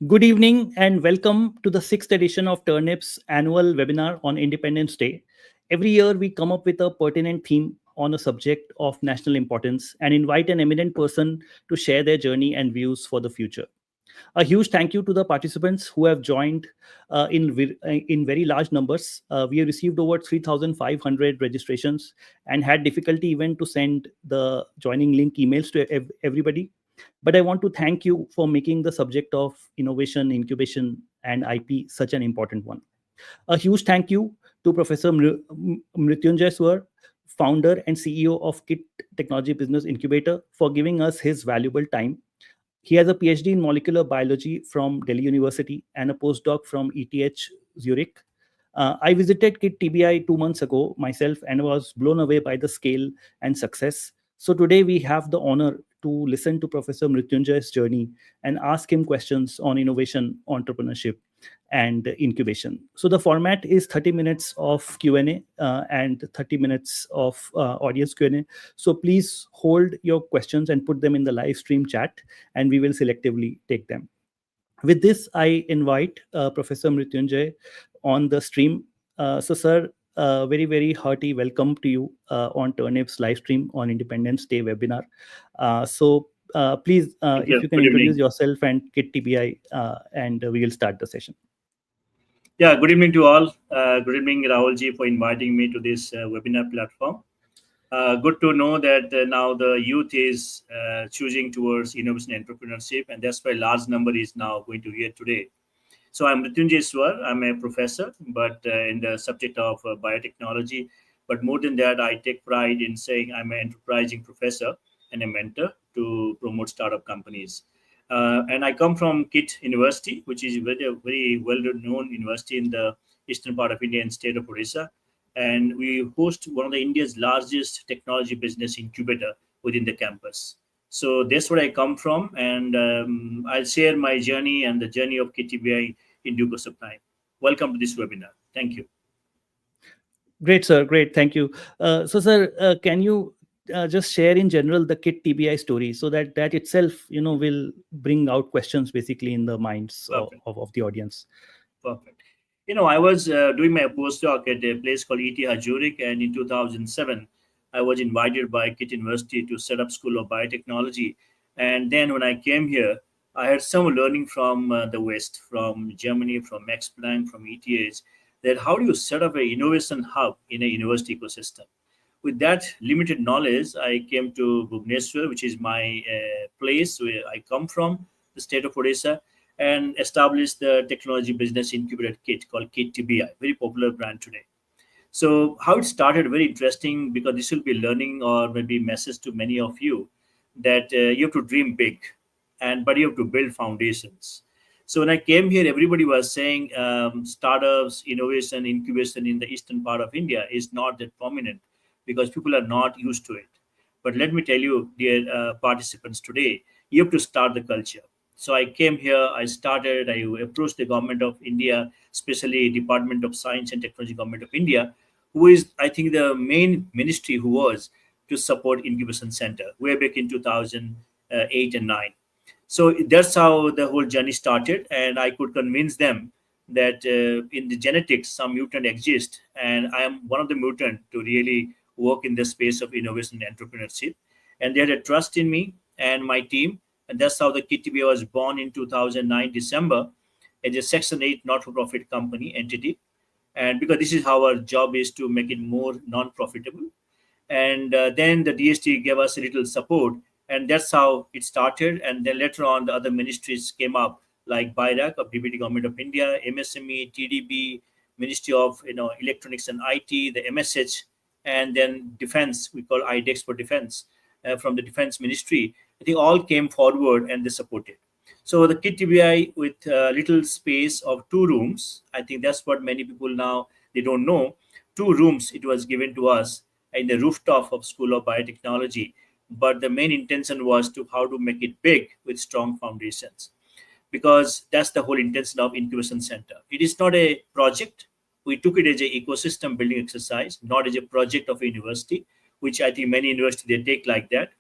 Good evening and welcome to the sixth edition of Turnip's annual webinar on Independence Day. Every year, we come up with a pertinent theme on a subject of national importance and invite an eminent person to share their journey and views for the future. A huge thank you to the participants who have joined in very large numbers. We have received over 3,500 registrations and had difficulty even to send the joining link emails to everybody. But I want to thank you for making the subject of innovation, incubation, and IP such an important one. A huge thank you to Professor Mrutyunjay Suar, founder and CEO of KIIT Technology Business Incubator, for giving us his valuable time. He has a PhD in molecular biology from Delhi University and a postdoc from ETH Zurich. I visited KIIT TBI 2 months ago myself and was blown away by the scale and success. So today we have the honor to listen to Professor Mrutyunjay's journey and ask him questions on innovation, entrepreneurship, and incubation. So the format is 30 minutes of Q&A and 30 minutes of audience Q&A. So please hold your questions and put them in the live stream chat, and we will selectively take them. With this, I invite Professor Mrutyunjay on the stream. Sir, very, very hearty welcome to you on Turnip's live stream on Independence Day webinar. Please, Thank if you. you can Good introduce evening. yourself and KIIT TBI, and we will start the session. Yeah, good evening to all. Good evening, Rahulji, for inviting me to this webinar platform. Good to know that now the youth is choosing towards innovation and entrepreneurship, and that's why large number is now going to hear today. So I'm Mrutyunjay Suar. I'm a professor, but in the subject of biotechnology. But more than that, I take pride in saying I'm an enterprising professor and a mentor to promote startup companies. And I come from KIIT University, which is a very well-known university in the eastern part of India and state of Odisha. And we host one of the India's largest technology business incubator within the campus. So that's where I come from, and I'll share my journey and the journey of KTBI in due course of time. Welcome to this webinar. Thank you. Great, sir. Great. Thank you. Sir, can you just share in general the KIIT TBI story so that that itself, will bring out questions basically in the minds Perfect. of the audience. Perfect. I was doing my postdoc at a place called ETH Zurich, and in 2007, I was invited by KIIT University to set up School of Biotechnology. And then when I came here, I had some learning from the West, from Germany, from Max Planck, from ETH, that how do you set up an innovation hub in a university ecosystem? With that limited knowledge, I came to Bhubaneswar, which is my place where I come from, the state of Odisha, and established the technology business incubator kit called KTBI, very popular brand today. So how it started, very interesting, because this will be learning or maybe message to many of you that you have to dream big, but you have to build foundations. So when I came here, everybody was saying startups, innovation, incubation in the eastern part of India is not that prominent because people are not used to it. But let me tell you, dear participants today, you have to start the culture. So I came here, I approached the government of India, especially Department of Science and Technology government of India, who is, I think, the main ministry who was to support incubation center way back in 2008 and 9. So that's how the whole journey started, and I could convince them that in the genetics some mutant exist, and I am one of the mutant to really work in the space of innovation and entrepreneurship. And they had a trust in me and my team, and that's how the KTBI was born in 2009 December as a Section 8 not-for-profit company entity. And because this is how our job is to make it more non-profitable, and then the DST gave us a little support, and that's how it started. And then later on, the other ministries came up, like BIRAC of DPT Government of India, MSME, TDB, Ministry of Electronics and IT, the MSH, and then Defense. We call IDEX for Defense from the Defense Ministry. I think all came forward and they supported. So the KTBI with a little space of 2 rooms, I think that's what many people now they don't know. 2 rooms it was given to us in the rooftop of School of Biotechnology. But the main intention was to how to make it big with strong foundations, because that's the whole intention of Incubation Center. It is not a project. We took it as an ecosystem building exercise, not as a project of a university, which I think many universities they take like that.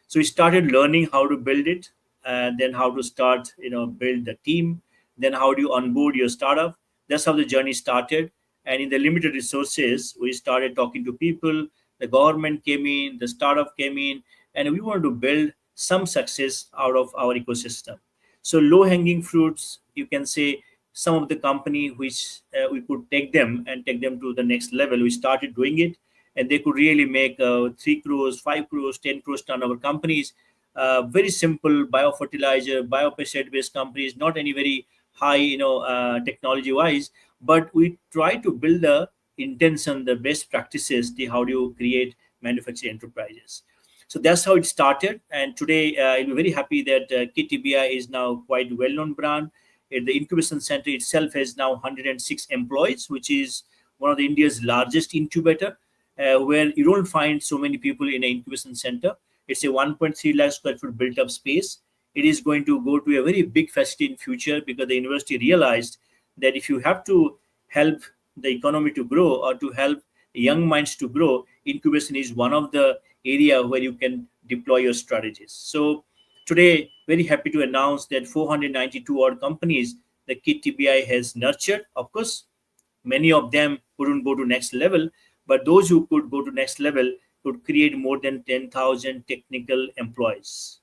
So we started learning how to build it, and then how to start, build the team, then how do you onboard your startup. That's how the journey started. And in the limited resources, we started talking to people. The government came in, the startup came in, and we wanted to build some success out of our ecosystem. So low hanging fruits, you can say, some of the company which we could take them and take them to the next level. We started doing it, and they could really make 3 crores, 5 crores, 10 crores turnover companies. Very simple biofertilizer, biopesticide based companies, not any very high, technology wise, but we try to build the intention, the best practices, the how do you create manufacturing enterprises. So that's how it started. And today, I'm very happy that KTBI is now quite well-known brand. The incubation center itself has now 106 employees, which is one of the India's largest incubator, where you don't find so many people in an incubation center. It's a 1.3 lakh square foot built up space. It is going to go to a very big facility in future, because the university realized that if you have to help the economy to grow, or to help young minds to grow, incubation is one of the area where you can deploy your strategies. So today, very happy to announce that 492 odd companies the KTBI has nurtured. Of course, many of them couldn't go to next level, but those who could go to next level could create more than 10,000 technical employees.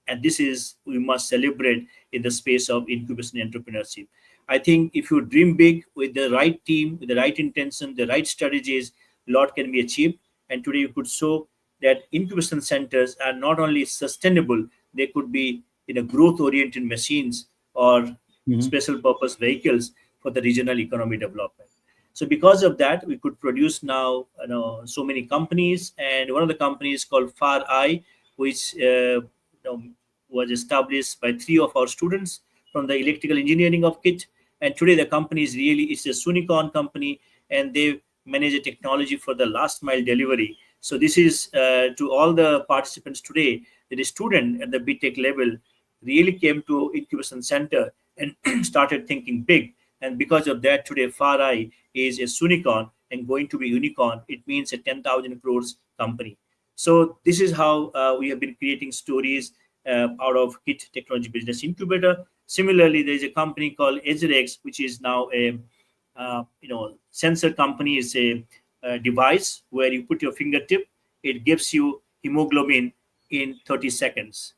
And this is, we must celebrate in the space of incubation entrepreneurship. I think if you dream big with the right team, with the right intention, the right strategies, a lot can be achieved. And today you could show that incubation centers are not only sustainable, they could be in a growth oriented machines, or Mhm. special purpose vehicles for the regional economy development. So because of that, we could produce now, so many companies. And one of the companies called Far Eye, which was established by three of our students from the electrical engineering of KIT. And today the company is really, it's a unicorn company, and they manage a technology for the last mile delivery. So this is to all the participants today, that the student at the BTech level really came to incubation center and started thinking big. And because of that, today Far Eye is a unicorn, and going to be unicorn, it means a 10,000 crores company. So this is how we have been creating stories out of KIT Technology Business Incubator. Similarly, there is a company called ETH, which is now a sensor company. Is a device where you put your fingertip, it gives you hemoglobin in 30 seconds.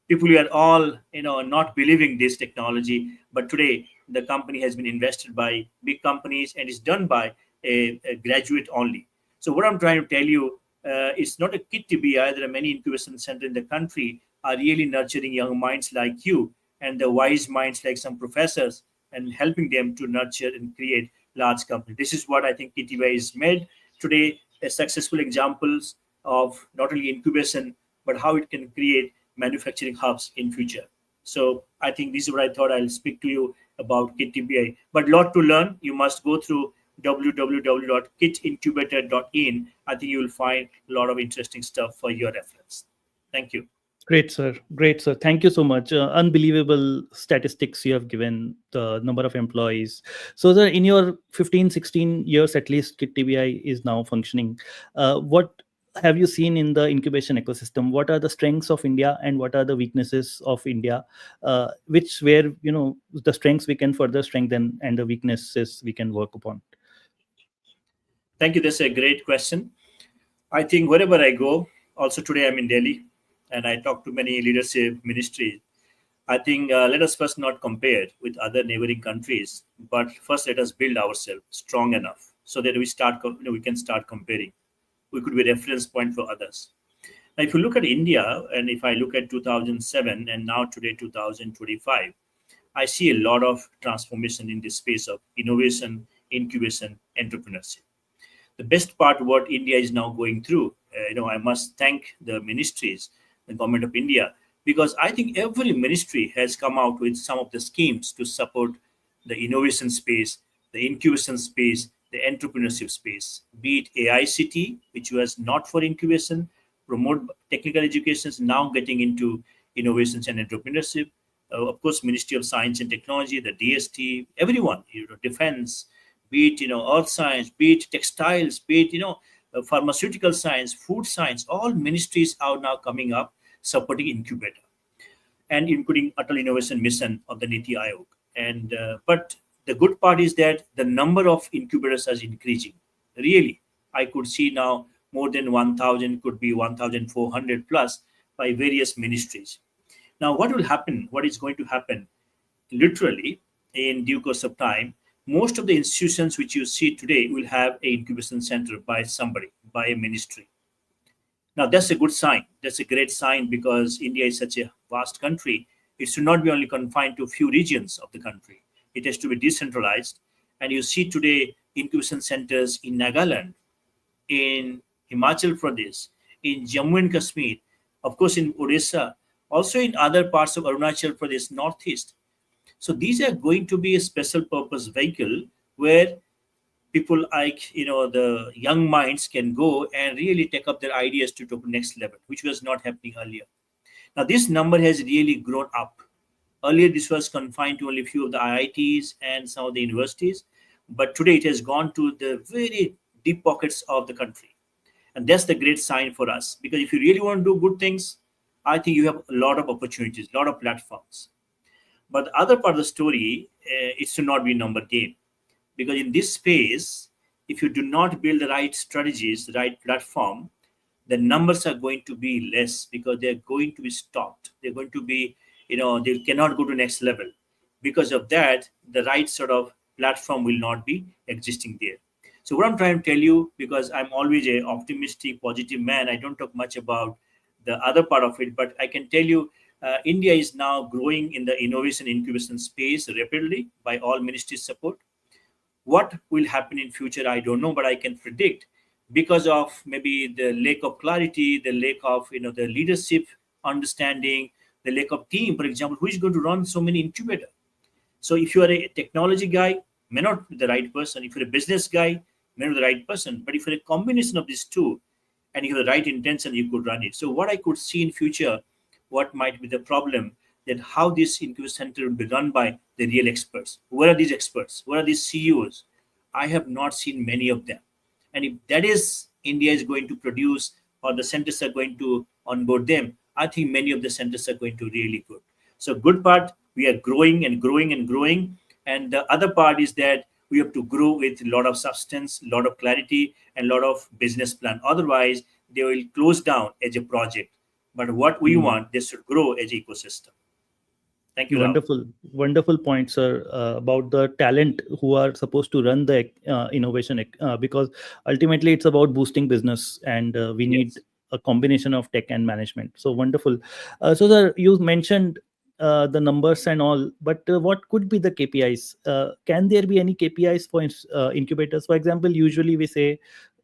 People are all not believing this technology, but today the company has been invested by big companies, and is done by a graduate only. So what I'm trying to tell you, it's not a kit to be. There are many incubation centers in the country are really nurturing young minds like you, and the wise minds like some professors, and helping them to nurture and create large companies. This is what I think KTBI is made today, a successful examples of not only incubation, but how it can create manufacturing hubs in future. So I think this is what I thought I'll speak to you about KTBI. But lot to learn. You must go through www.kitincubator.in. I think you will find a lot of interesting stuff for your reference. Thank you. Great, sir. Great, sir. Thank you so much. Unbelievable statistics you have given, the number of employees. So, sir, in your 15, 16 years at least, KIT TBI is now functioning. What have you seen in the incubation ecosystem? What are the strengths of India and what are the weaknesses of India? Where, the strengths we can further strengthen and the weaknesses we can work upon? Thank you. That's a great question. I think wherever I go, also today I'm in Delhi, and I talk to many leadership ministries. I think let us first not compare with other neighboring countries, but first let us build ourselves strong enough so that we can start comparing. We could be a reference point for others. Now, if you look at India, and if I look at 2007 and now today 2025, I see a lot of transformation in this space of innovation, incubation, entrepreneurship. The best part what India is now going through, I must thank the ministries, the government of India, because I think every ministry has come out with some of the schemes to support the innovation space, the incubation space, the entrepreneurship space, be it AICT, which was not for incubation, promote technical education, is now getting into innovations and entrepreneurship. Of course, Ministry of Science and Technology, the DST, everyone, defense, be it earth science, be it textiles, be it pharmaceutical science, food science, all ministries are now coming up supporting incubator. and including Atal Innovation Mission of the Niti Aayog. And but the good part is that the number of incubators is increasing. Really, I could see now more than 1,000, could be 1,400 plus by various ministries. Now, what will happen? What is going to happen? Literally, in due course of time, most of the institutions which you see today will have a incubation center by somebody, by a ministry. Now, that's a good sign. That's a great sign because India is such a vast country. It should not be only confined to a few regions of the country. It has to be decentralized. And you see today incubation centers in Nagaland, in Himachal Pradesh, in Jammu and Kashmir, of course in Odisha, also in other parts of Arunachal Pradesh, Northeast. So these are going to be a special purpose vehicle where people like the young minds can go and really take up their ideas to the next level, which was not happening earlier. Now this number has really grown up. Earlier this was confined to only a few of the IITs and some of the universities, but today it has gone to the very deep pockets of the country. And that's the great sign for us, because if you really want to do good things, I think you have a lot of opportunities, a lot of platforms. But the other part of the story, it should not be a number game, because in this space, if you do not build the right strategies, the right platform, the numbers are going to be less because they're going to be stopped. They're going to be, they cannot go to next level. Because of that, the right sort of platform will not be existing there. So what I'm trying to tell you, because I'm always a optimistic, positive man, I don't talk much about the other part of it, but I can tell you India is now growing in the innovation incubation space rapidly by all ministries' support. What will happen in future, I don't know, but I can predict, because of maybe the lack of clarity, the lack of the leadership understanding, the lack of team, for example, who is going to run so many incubators. So if you are a technology guy, may not be the right person. If you're a business guy, may not be the right person. But if you're a combination of these two and you have the right intention, you could run it. So what I could see in future, what might be the problem, that how this incubation center will be run by the real experts. Where are these experts? Where are these CEOs? I have not seen many of them. And if that is India is going to produce, or the centers are going to onboard them, I think many of the centers are going to really good. So good part, we are growing and growing and growing. And the other part is that we have to grow with a lot of substance, a lot of clarity, and a lot of business plan. Otherwise, they will close down as a project. But what we Hmm. want, they should grow as ecosystem. Thank you, Rahul. Wonderful, wonderful point, sir, about the talent who are supposed to run the innovation, because ultimately it's about boosting business, and we need Yes. a combination of tech and management. So wonderful. So, sir, you mentioned the numbers and all, but what could be the KPIs? Can there be any KPIs for incubators? For example, usually we say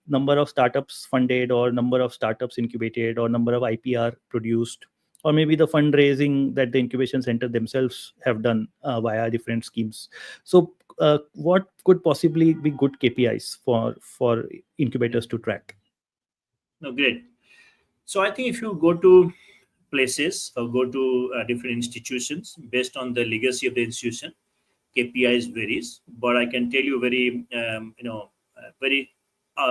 number of startups funded, or number of startups incubated, or number of IPR produced, or maybe the fundraising that the incubation center themselves have done via different schemes. So what could possibly be good KPIs for incubators to track? No, great. So I think if you go to places or go to different institutions, based on the legacy of the institution, KPIs varies. But I can tell you very, very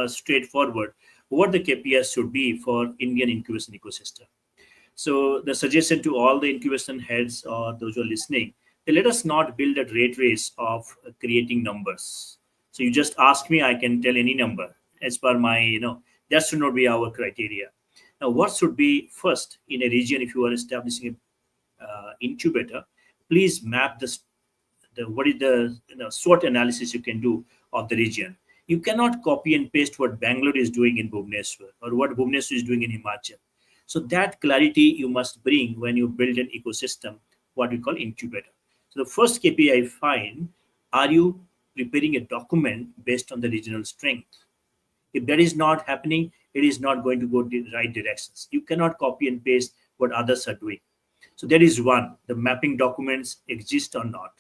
straightforward what the KPIs should be for Indian incubation ecosystem. So the suggestion to all the incubation heads or those who are listening, they let us not build a rate race of creating numbers. So you just ask me, I can tell any number as per my, that should not be our criteria. Now, what should be first in a region if you are establishing a incubator? Please map the what is the SWOT analysis you can do of the region. You cannot copy and paste what Bangalore is doing in Bhubaneswar or what Bhubaneswar is doing in Himachal. So that clarity you must bring when you build an ecosystem, what we call incubator. So the first KPI find, are you preparing a document based on the regional strength? If that is not happening, it is not going to go the right directions. You cannot copy and paste what others are doing. So that is one, the mapping documents exist or not.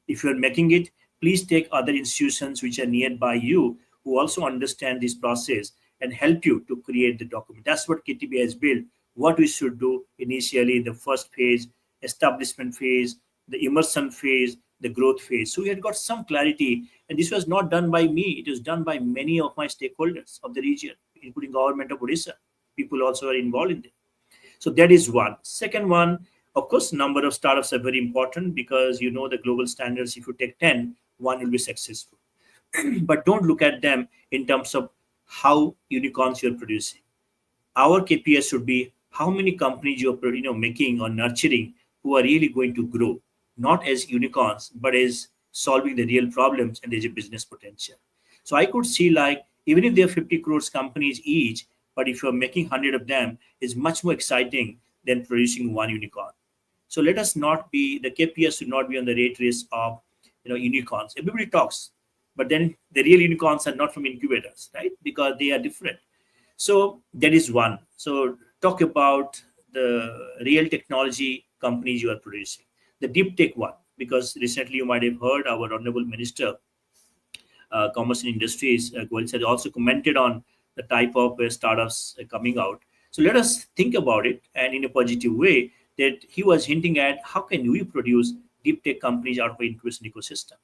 If you're making it, please take other institutions which are nearby you who also understand this process and help you to create the document. That's what KTBI has built, what we should do initially in the first phase, establishment phase, the immersion phase, the growth phase. So we had got some clarity, and this was not done by me. It was done by many of my stakeholders of the region, including government of Odisha. People also are involved in it. So that is one. Second one, Of course, number of startups are very important because you know the global standards. If you take 10, one will be successful. But don't look at them in terms of how unicorns you're producing. Our KPIs should be how many companies you're making or nurturing who are really going to grow, not as unicorns, but as solving the real problems and there's a business potential. So I could see like even if they're 50 crores companies each, but if you're making 100 of them, is much more exciting than producing one unicorn. So let us not be the KPIs should not be on the rate race of unicorns. Everybody talks, but then the real unicorns are not from incubators, right? Because they are different. So that is one. So talk about the real technology companies you are producing. The deep tech one, because recently you might have heard our honorable minister, commerce and industries, Goyal has also commented on the type of startups coming out. So let us think about it and in a positive way that he was hinting at how can we produce deep tech companies out of incubation ecosystem.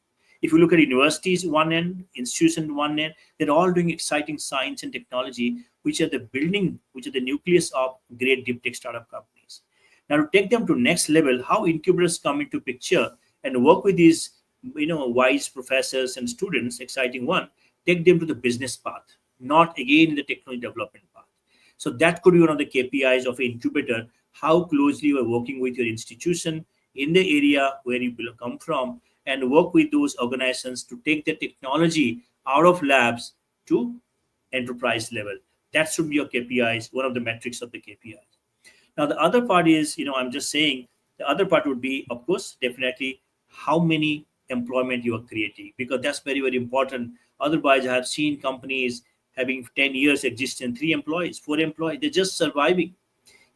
If you look at universities one end, institutions one end, they're all doing exciting science and technology, which are the building, which are the nucleus of great deep tech startup companies. Now to take them to next level, how incubators come into picture and work with these wise professors and students, exciting one, take them to the business path, not again in the technology development path. So that could be one of the KPIs of an incubator, how closely you are working with your institution in the area where you come from and work with those organizations to take the technology out of labs to enterprise level. That should be your KPIs, one of the metrics of the KPIs. Now, the other part is, I'm just saying, the other part would be, of course, definitely how many employment you are creating, because that's very, very important. Otherwise, I have seen companies having 10 years existence, 3 employees, 4 employees, they're just surviving.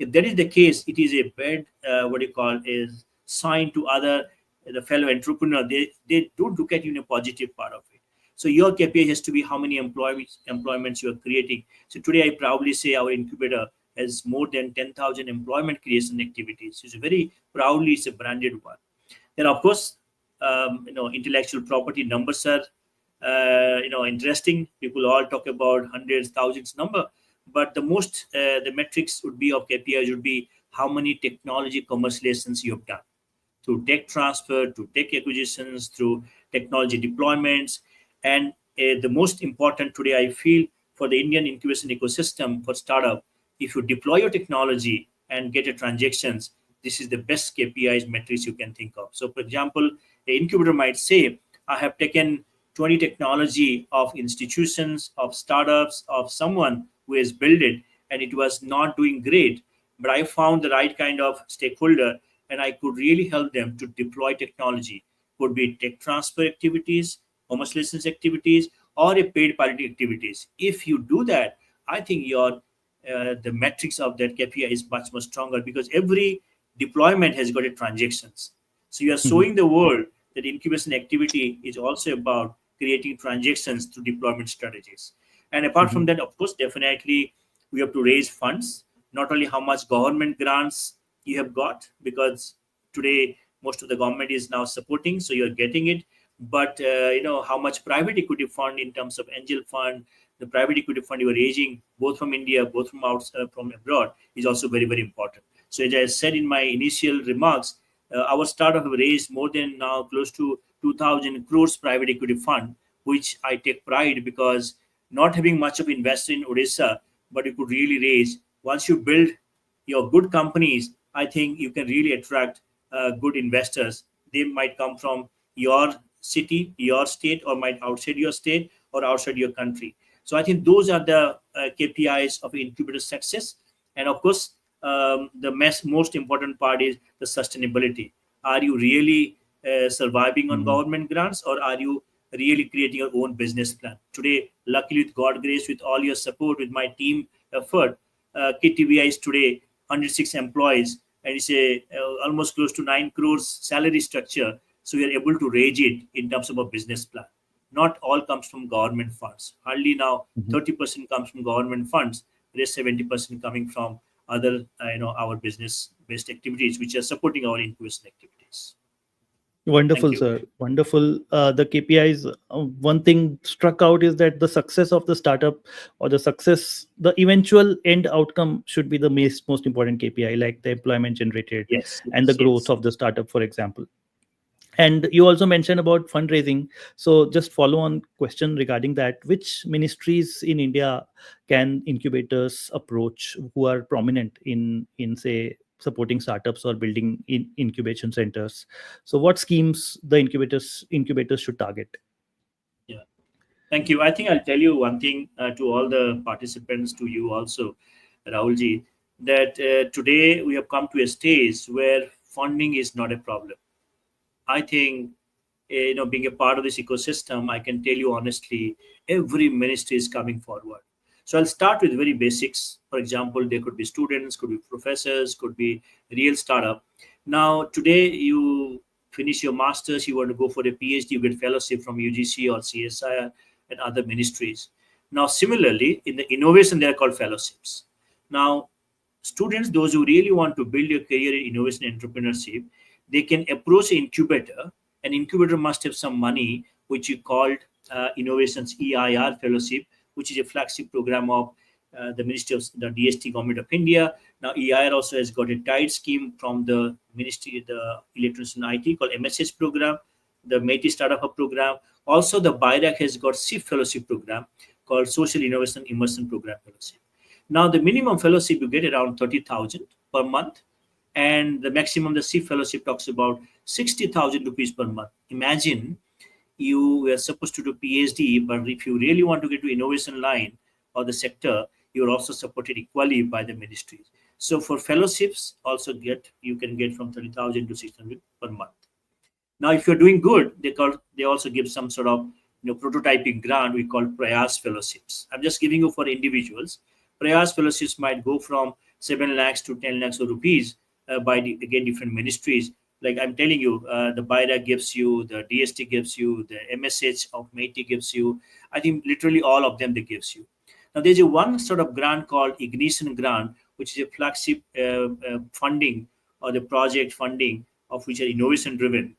If that is the case, it is a bad, what you call, is sign to other the fellow entrepreneur. They don't look at you in a positive part of it. So your KPI has to be how many employments you are creating. So today I proudly say our incubator has more than 10,000 employment creation activities. It's a very proudly it's a branded one. Then of course, intellectual property numbers are interesting. People all talk about hundreds, thousands number, but the most the metrics would be of KPIs would be how many technology commercializations you have done through tech transfer, to tech acquisitions, through technology deployments. And the most important today, I feel, for the Indian incubation ecosystem for startup, if you deploy your technology and get a transactions, this is the best KPIs metrics you can think of. So, for example, the incubator might say, I have taken 20 technology of institutions, of startups, of someone who has built it, and it was not doing great. But I found the right kind of stakeholder and I could really help them to deploy technology. Could be tech transfer activities, commercial license activities, or a paid piloting activities. If you do that, I think your the metrics of that KPI is much more stronger because every deployment has got a transactions. So you are Mhm. showing the world that incubation activity is also about creating transactions through deployment strategies. And apart from Mhm. that, of course, definitely we have to raise funds. Not only how much government grants you have got, because today most of the government is now supporting, so you're getting it. But how much private equity fund in terms of angel fund, the private equity fund you are raising, both from India, both from outside, from abroad, is also very, very important. So as I said in my initial remarks, our startup have raised more than now close to 2,000 crores private equity fund, which I take pride because not having much of investor in Odisha, but you could really raise once you build your good companies. I think you can really attract good investors. They might come from your city, your state, or might outside your state or outside your country. So I think those are the KPIs of incubator success. And of course, the most important part is the sustainability. Are you really surviving on Mhm. government grants, or are you really creating your own business plan? Today, luckily, with God grace, with all your support, with my team effort, KTBI is today 106 employees, and it's a almost close to 9 crores salary structure. So we are able to raise it in terms of a business plan. Not all comes from government funds. Hardly now Mhm. 30% comes from government funds. Rest 70% coming from other our business based activities which are supporting our incubation activities. Thank Wonderful, you. sir. Wonderful. The KPIs, one thing struck out is that the success of the startup, or the success, the eventual end outcome should be the most important KPI, like the employment generated Yes, and the yes, growth yes. of the startup, for example. And you also mentioned about fundraising. So just follow on question regarding that. Which ministries in India can incubators approach who are prominent in say supporting startups or building in incubation centers? So what schemes the incubators should target? Yeah. Thank you. I think I'll tell you one thing to all the participants, to you also, Rahulji, that today we have come to a stage where funding is not a problem. I think, being a part of this ecosystem, I can tell you honestly, every ministry is coming forward. So I'll start with very basics. For example, there could be students, could be professors, could be real startup. Now today you finish your masters, you want to go for a PhD, you get fellowship from UGC or CSI and other ministries. Now similarly, in the innovation, they are called fellowships. Now students, those who really want to build a career in innovation and entrepreneurship, they can approach an incubator. An incubator must have some money, which you called Innovations EIR Fellowship, which is a flagship program of the Ministry of the DST Government of India. Now, EIR also has got a tied scheme from the Ministry, the Electronics and IT, called MSH program, the METI Startup Hub program. Also, the BIRAC has got SIF Fellowship program called Social Innovation Immersion Program Fellowship. Now, the minimum fellowship you get around 30,000 per month, and the maximum the C fellowship talks about 60,000 rupees per month. Imagine you were supposed to do PhD, but if you really want to get to innovation line or the sector, you're also supported equally by the ministries. So for fellowships, also get you can get from 30,000 to 600 per month. Now, if you're doing good, they also give some sort of prototyping grant we call Prayas fellowships. I'm just giving you for individuals. Prayas fellowships might go from 7 lakhs to 10 lakhs of rupees by again different ministries. Like I'm telling you, the BIRA gives you, the DST gives you, the MSH of METI gives you. I think literally all of them they gives you. Now there's a one sort of grant called Ignition Grant, which is a flagship funding or the project funding of which are innovation driven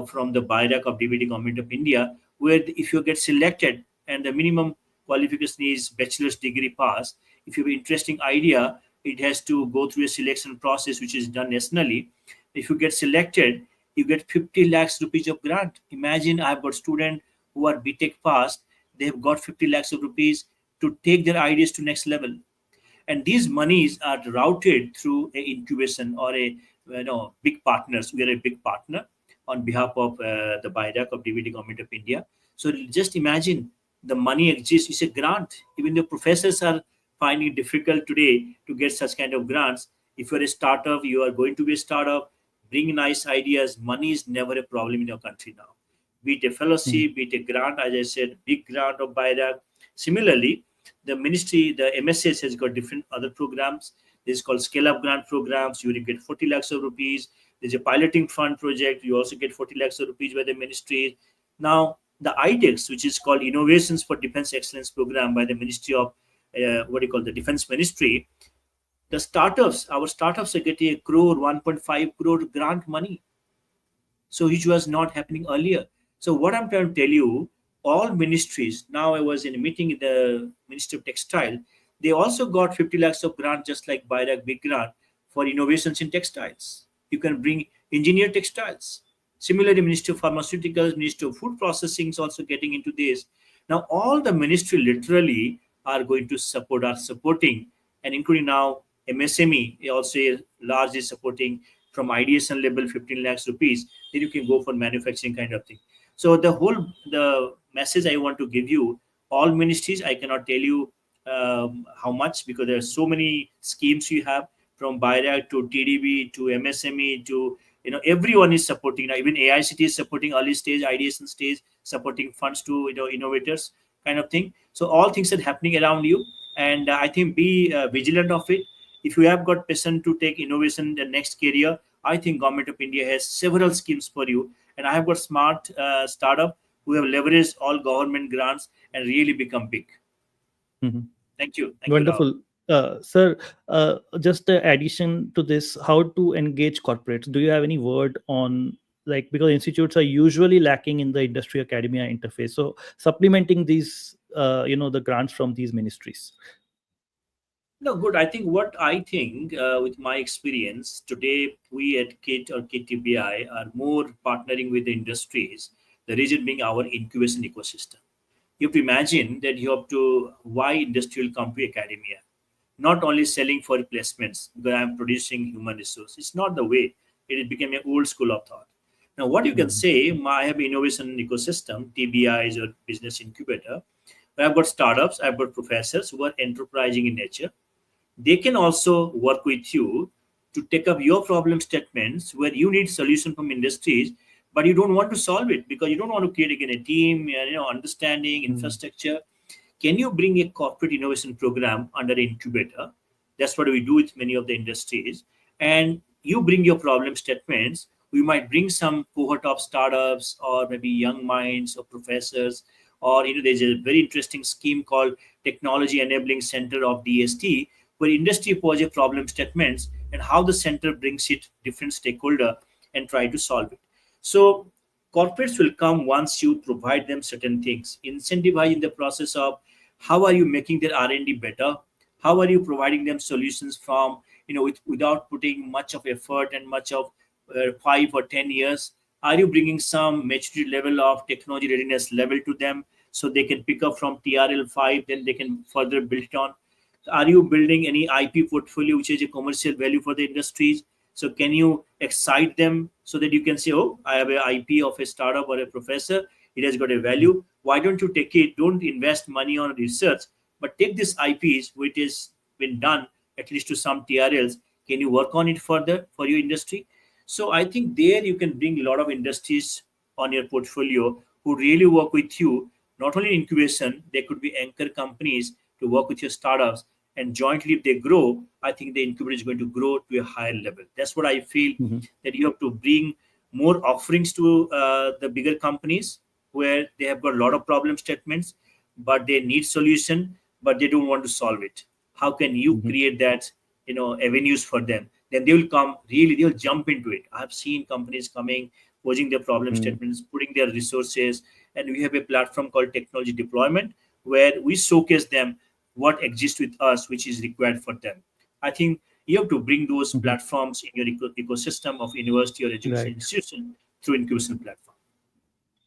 from the BIRAC of Deputy Government of India, where if you get selected and the minimum qualification is bachelor's degree pass, if you have an interesting idea, it has to go through a selection process which is done nationally. If you get selected, you get 50 lakhs rupees of grant. Imagine I've got students who are BTech passed, they have got 50 lakhs of rupees to take their ideas to next level, and these monies are routed through a incubation or a big partners. We are a big partner on behalf of the BIDAC of DVD Government of India. So just imagine the money exists. It's a grant. Even the professors are finding it difficult today to get such kind of grants. If you're a startup, you are going to be a startup, bring nice ideas. Money is never a problem in your country now. Be it a Mhm. fellowship, be it a grant, as I said, big grant of BIDAC. Similarly, the ministry, the MSS has got different other programs. This is called scale up grant programs. You will get 40 lakhs of rupees. There's a piloting fund project. You also get 40 lakhs of rupees by the ministry. Now, the IDEX, which is called Innovations for Defense Excellence Program by the Ministry of, what do you call, the Defense Ministry. The startups, our startups are getting a crore, 1.5 crore grant money, so which was not happening earlier. So what I'm trying to tell you, all ministries, now I was in a meeting in the Ministry of Textile, they also got 50 lakhs of grant, just like BIRAC big grant for innovations in textiles. You can bring engineered textiles. Similarly, Ministry of Pharmaceuticals, Ministry of Food Processing is also getting into this. Now all the ministry literally are going to support, are supporting, and including now MSME also largely supporting from ideation level 15 lakhs rupees, then you can go for manufacturing kind of thing. So the message I want to give you, all ministries, I cannot tell you how much, because there are so many schemes you have, from BIRAC to TDB to MSME to everyone is supporting now. Even AICT is supporting early stage, ideation stage, supporting funds to innovators kind of thing. So all things are happening around you, and I think be vigilant of it. If you have got passion to take innovation the next career, I think Government of India has several schemes for you, and I have got smart startup who have leveraged all government grants and really become big. Mhm. Thank you, Rahul. Wonderful. Sir, just a addition to this, how to engage corporates. Do you have any word on like because institutes are usually lacking in the industry academia interface, so supplementing these the grants from these ministries. No, good. I think what I think with my experience today, we at KIT or KTBI are more partnering with the industries, the reason being our incubation ecosystem. You have to imagine that you have to, why industry will come to academia? Not only selling for placements because I'm producing human resource. It's not the way. It became an old school of thought. Now, what you can Mhm. say, I have innovation ecosystem, TBIs or business incubator. I've got startups, I've got professors who are enterprising in nature. They can also work with you to take up your problem statements where you need solution from industries, but you don't want to solve it because you don't want to create again a team, understanding, Mhm. infrastructure. Can you bring a corporate innovation program under an incubator? That's what we do with many of the industries. And you bring your problem statements. We might bring some cohort of startups or maybe young minds or professors. Or there's a very interesting scheme called Technology Enabling Center of DST, where industry poses problem statements and how the center brings it different stakeholder and try to solve it. So corporates will come once you provide them certain things, incentivize in the process of how are you making their R&D better, how are you providing them solutions from without putting much of effort and much of 5 or 10 years. Are you bringing some maturity level of technology readiness level to them so they can pick up from TRL 5, then they can further build it on? Are you building any IP portfolio which is a commercial value for the industries? So can you excite them so that you can say, oh, I have an IP of a startup or a professor. It has got a value. Why don't you take it? Don't invest money on research, but take this IPs which has been done at least to some TRLs. Can you work on it further for your industry? So I think there you can bring a lot of industries on your portfolio who really work with you, not only in incubation, there could be anchor companies to work with your startups, and jointly if they grow, I think the incubator is going to grow to a higher level. That's what I feel, Mhm. that you have to bring more offerings to the bigger companies where they have got a lot of problem statements, but they need solution, but they don't want to solve it. How can you Mhm. create that, avenues for them? Then they will come, really, they will jump into it. I've seen companies coming, posing their problem Mhm. statements, putting their resources, and we have a platform called technology deployment where we showcase them what exists with us, which is required for them. I think you have to bring those Mhm. platforms in your ecosystem of university or education Right. institution through incubation platform.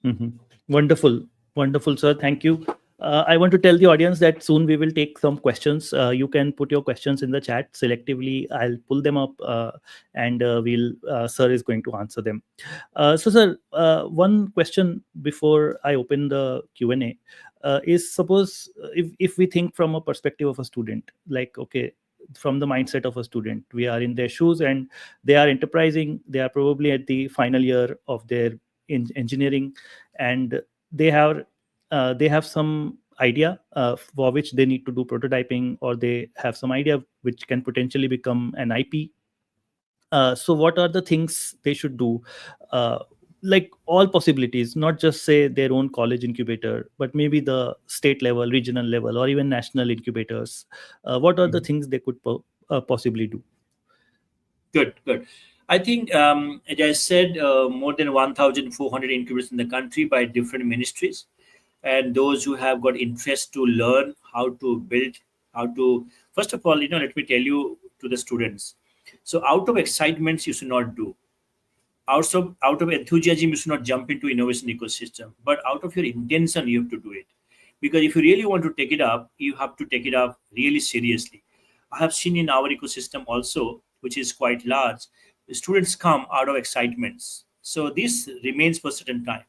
Mhm. Wonderful, wonderful, sir. Thank you. I want to tell the audience that soon we will take some questions. You can put your questions in the chat selectively. I'll pull them up, and we'll sir is going to answer them. So, sir, one question before I open the Q&A is, suppose if we think from a perspective of a student, like, okay, from the mindset of a student, we are in their shoes and they are enterprising. They are probably at the final year of their in engineering, and they have some idea for which they need to do prototyping, or they have some idea which can potentially become an IP. So what are the things they should do? uh, like all possibilities, not just say their own college incubator, but maybe the state level, regional level, or even national incubators. What are the Mhm. things they could possibly do? Good, good. I think, as I said, more than 1,400 incubators in the country by different ministries, and those who have got interest to learn how to build, how to. First of all, let me tell you to the students. So, out of excitements, you should not do. Out of enthusiasm, you should not jump into innovation ecosystem, but out of your intention, you have to do it. Because if you really want to take it up, you have to take it up really seriously. I have seen in our ecosystem also, which is quite large, the students come out of excitements. So this remains for a certain time.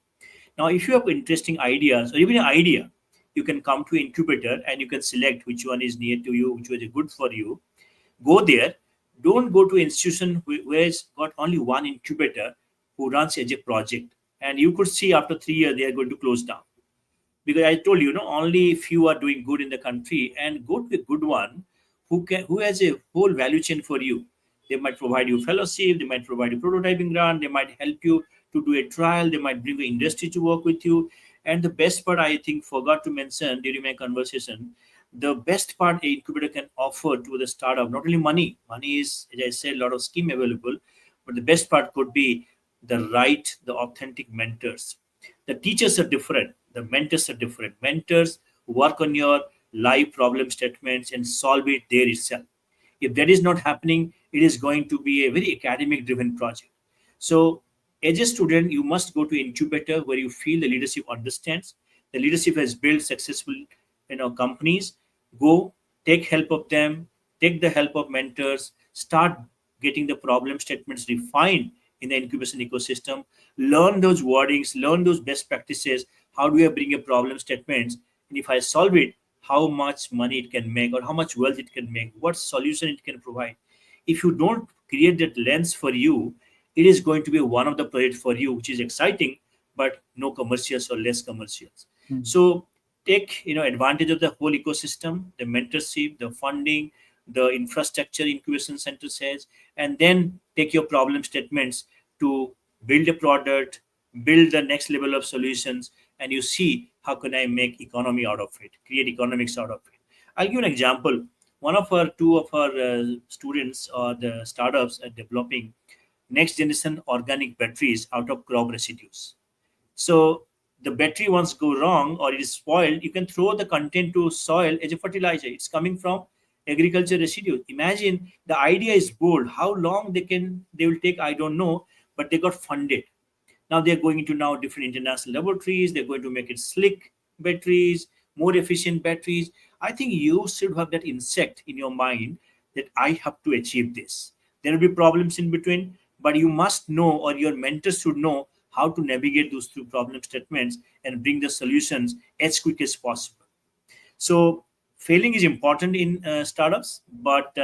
Now, if you have interesting ideas or even an idea, you can come to incubator and you can select which one is near to you, which one is good for you. Go there. Don't go to institution where it's got only one incubator who runs as a project, and you could see after 3 years they are going to close down. Because I told you, only few are doing good in the country, and go to a good one who has a whole value chain for you. They might provide you fellowship, they might provide you prototyping grant, they might help you to do a trial, they might bring the industry to work with you. And the best part, I think, forgot to mention during my conversation, the best part a incubator can offer to the startup, not only money. Money is, as I said, a lot of scheme available, but the best part could be the authentic mentors. The teachers are different, the mentors are different. Mentors work on your live problem statements and solve it there itself. If that is not happening, it is going to be a very academic driven project. So as a student, you must go to incubator where you feel the leadership understands. The leadership has built successful companies. Go take help of them, take the help of mentors, start getting the problem statements refined in the incubation ecosystem, learn those wordings, learn those best practices. How do I bring a problem statements? And if I solve it, how much money it can make or how much wealth it can make, what solution it can provide. If you don't create that lens for you, it is going to be one of the projects for you, which is exciting, but no commercials or less commercials. Hmm. So take advantage of the whole ecosystem, the mentorship, the funding, the infrastructure incubation center says, and then take your problem statements to build a product, build the next level of solutions, and you see how can I make economy out of it, create economics out of it. I'll give an example. One of our two of our students or the startups are developing next generation organic batteries out of crop residues. So the battery once go wrong or it is spoiled, you can throw the content to soil as a fertilizer. It's coming from agriculture residue. Imagine the idea is bold. How long they will take, I don't know, but they got funded. Now they're going into now different international laboratories. They're going to make it slick batteries, more efficient batteries. I think you should have that insect in your mind that I have to achieve this. There will be problems in between, but you must know, or your mentors should know, how to navigate those two problem statements and bring the solutions as quick as possible. So failing is important in startups, but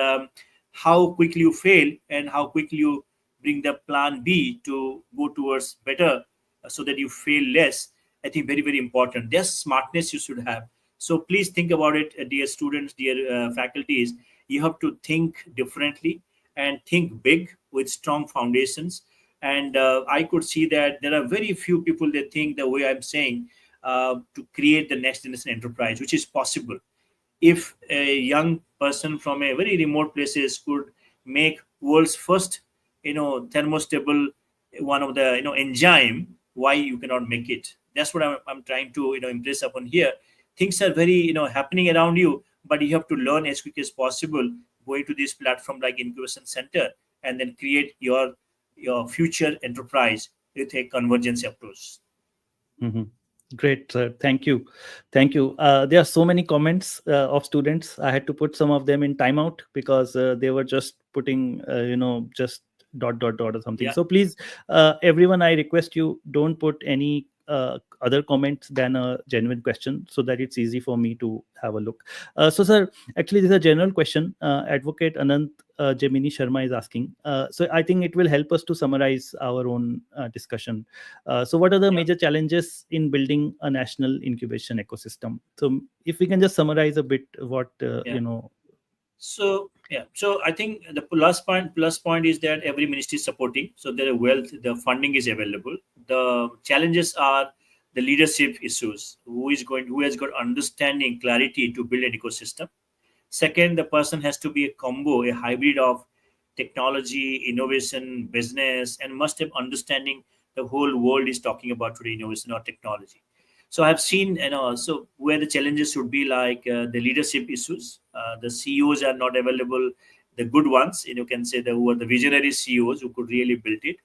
how quickly you fail and how quickly you bring the plan B to go towards better, so that you fail less. I think very very important. There's smartness you should have. So please think about it, dear students, dear faculties. You have to think differently and think big with strong foundations. And I could see that there are very few people that think the way I'm saying, to create the next generation enterprise, which is possible. If a young person from a very remote places could make world's first thermostable, one of the enzyme, why you cannot make it? That's what I'm trying to impress upon here. Things are very happening around you, but you have to learn as quick as possible, going to this platform like incubation center, and then create your future enterprise with a convergence approach. Mhm. Great, sir. Thank you. Thank you. There are so many comments of students. I had to put some of them in timeout because they were just putting, just dot or something. Yeah. So please, everyone, I request you don't put any other comments than a genuine question so that it's easy for me to have a look. So, sir, actually, this is a general question. Advocate Anant Jemini Sharma is asking. So I think it will help us to summarize our own discussion. So, what are the Yeah. major challenges in building a national incubation ecosystem? So, if we can just summarize a bit what Yeah. So yeah, so I think the plus point is that every ministry is supporting, so there are wealth, the funding is available. The challenges are the leadership issues. Who has got understanding, clarity to build an ecosystem. Second, the person has to be a combo, a hybrid of technology, innovation, business, and must have understanding the whole world is talking about today, innovation or technology. So I've seen, so where the challenges would be like the leadership issues. The CEOs are not available, the good ones, you can say who are the visionary CEOs who could really build it.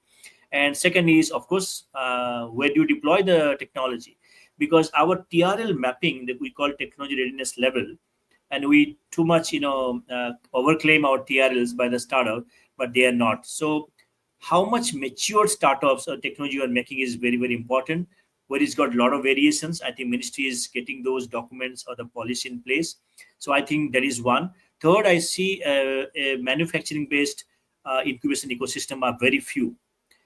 And second is, of course, where do you deploy the technology? Because our TRL mapping that we call technology readiness level, and we too much overclaim our TRLs by the startup, but they are not. So how much mature startups or technology you are making is very very important. Where it's got a lot of variations, I think ministry is getting those documents or the policy in place. So I think that is one. Third, I see a manufacturing based incubation ecosystem are very few.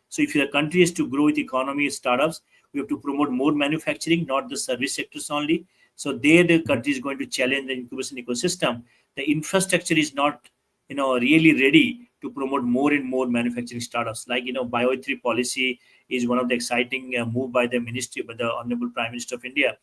So if your country is to grow with economy startups, we have to promote more manufacturing, not the service sectors only. So there the country is going to challenge the incubation ecosystem. The infrastructure is not, really ready to promote more and more manufacturing startups. Like, Bio3 policy is one of the exciting move by the ministry, by the Honorable Prime Minister of India,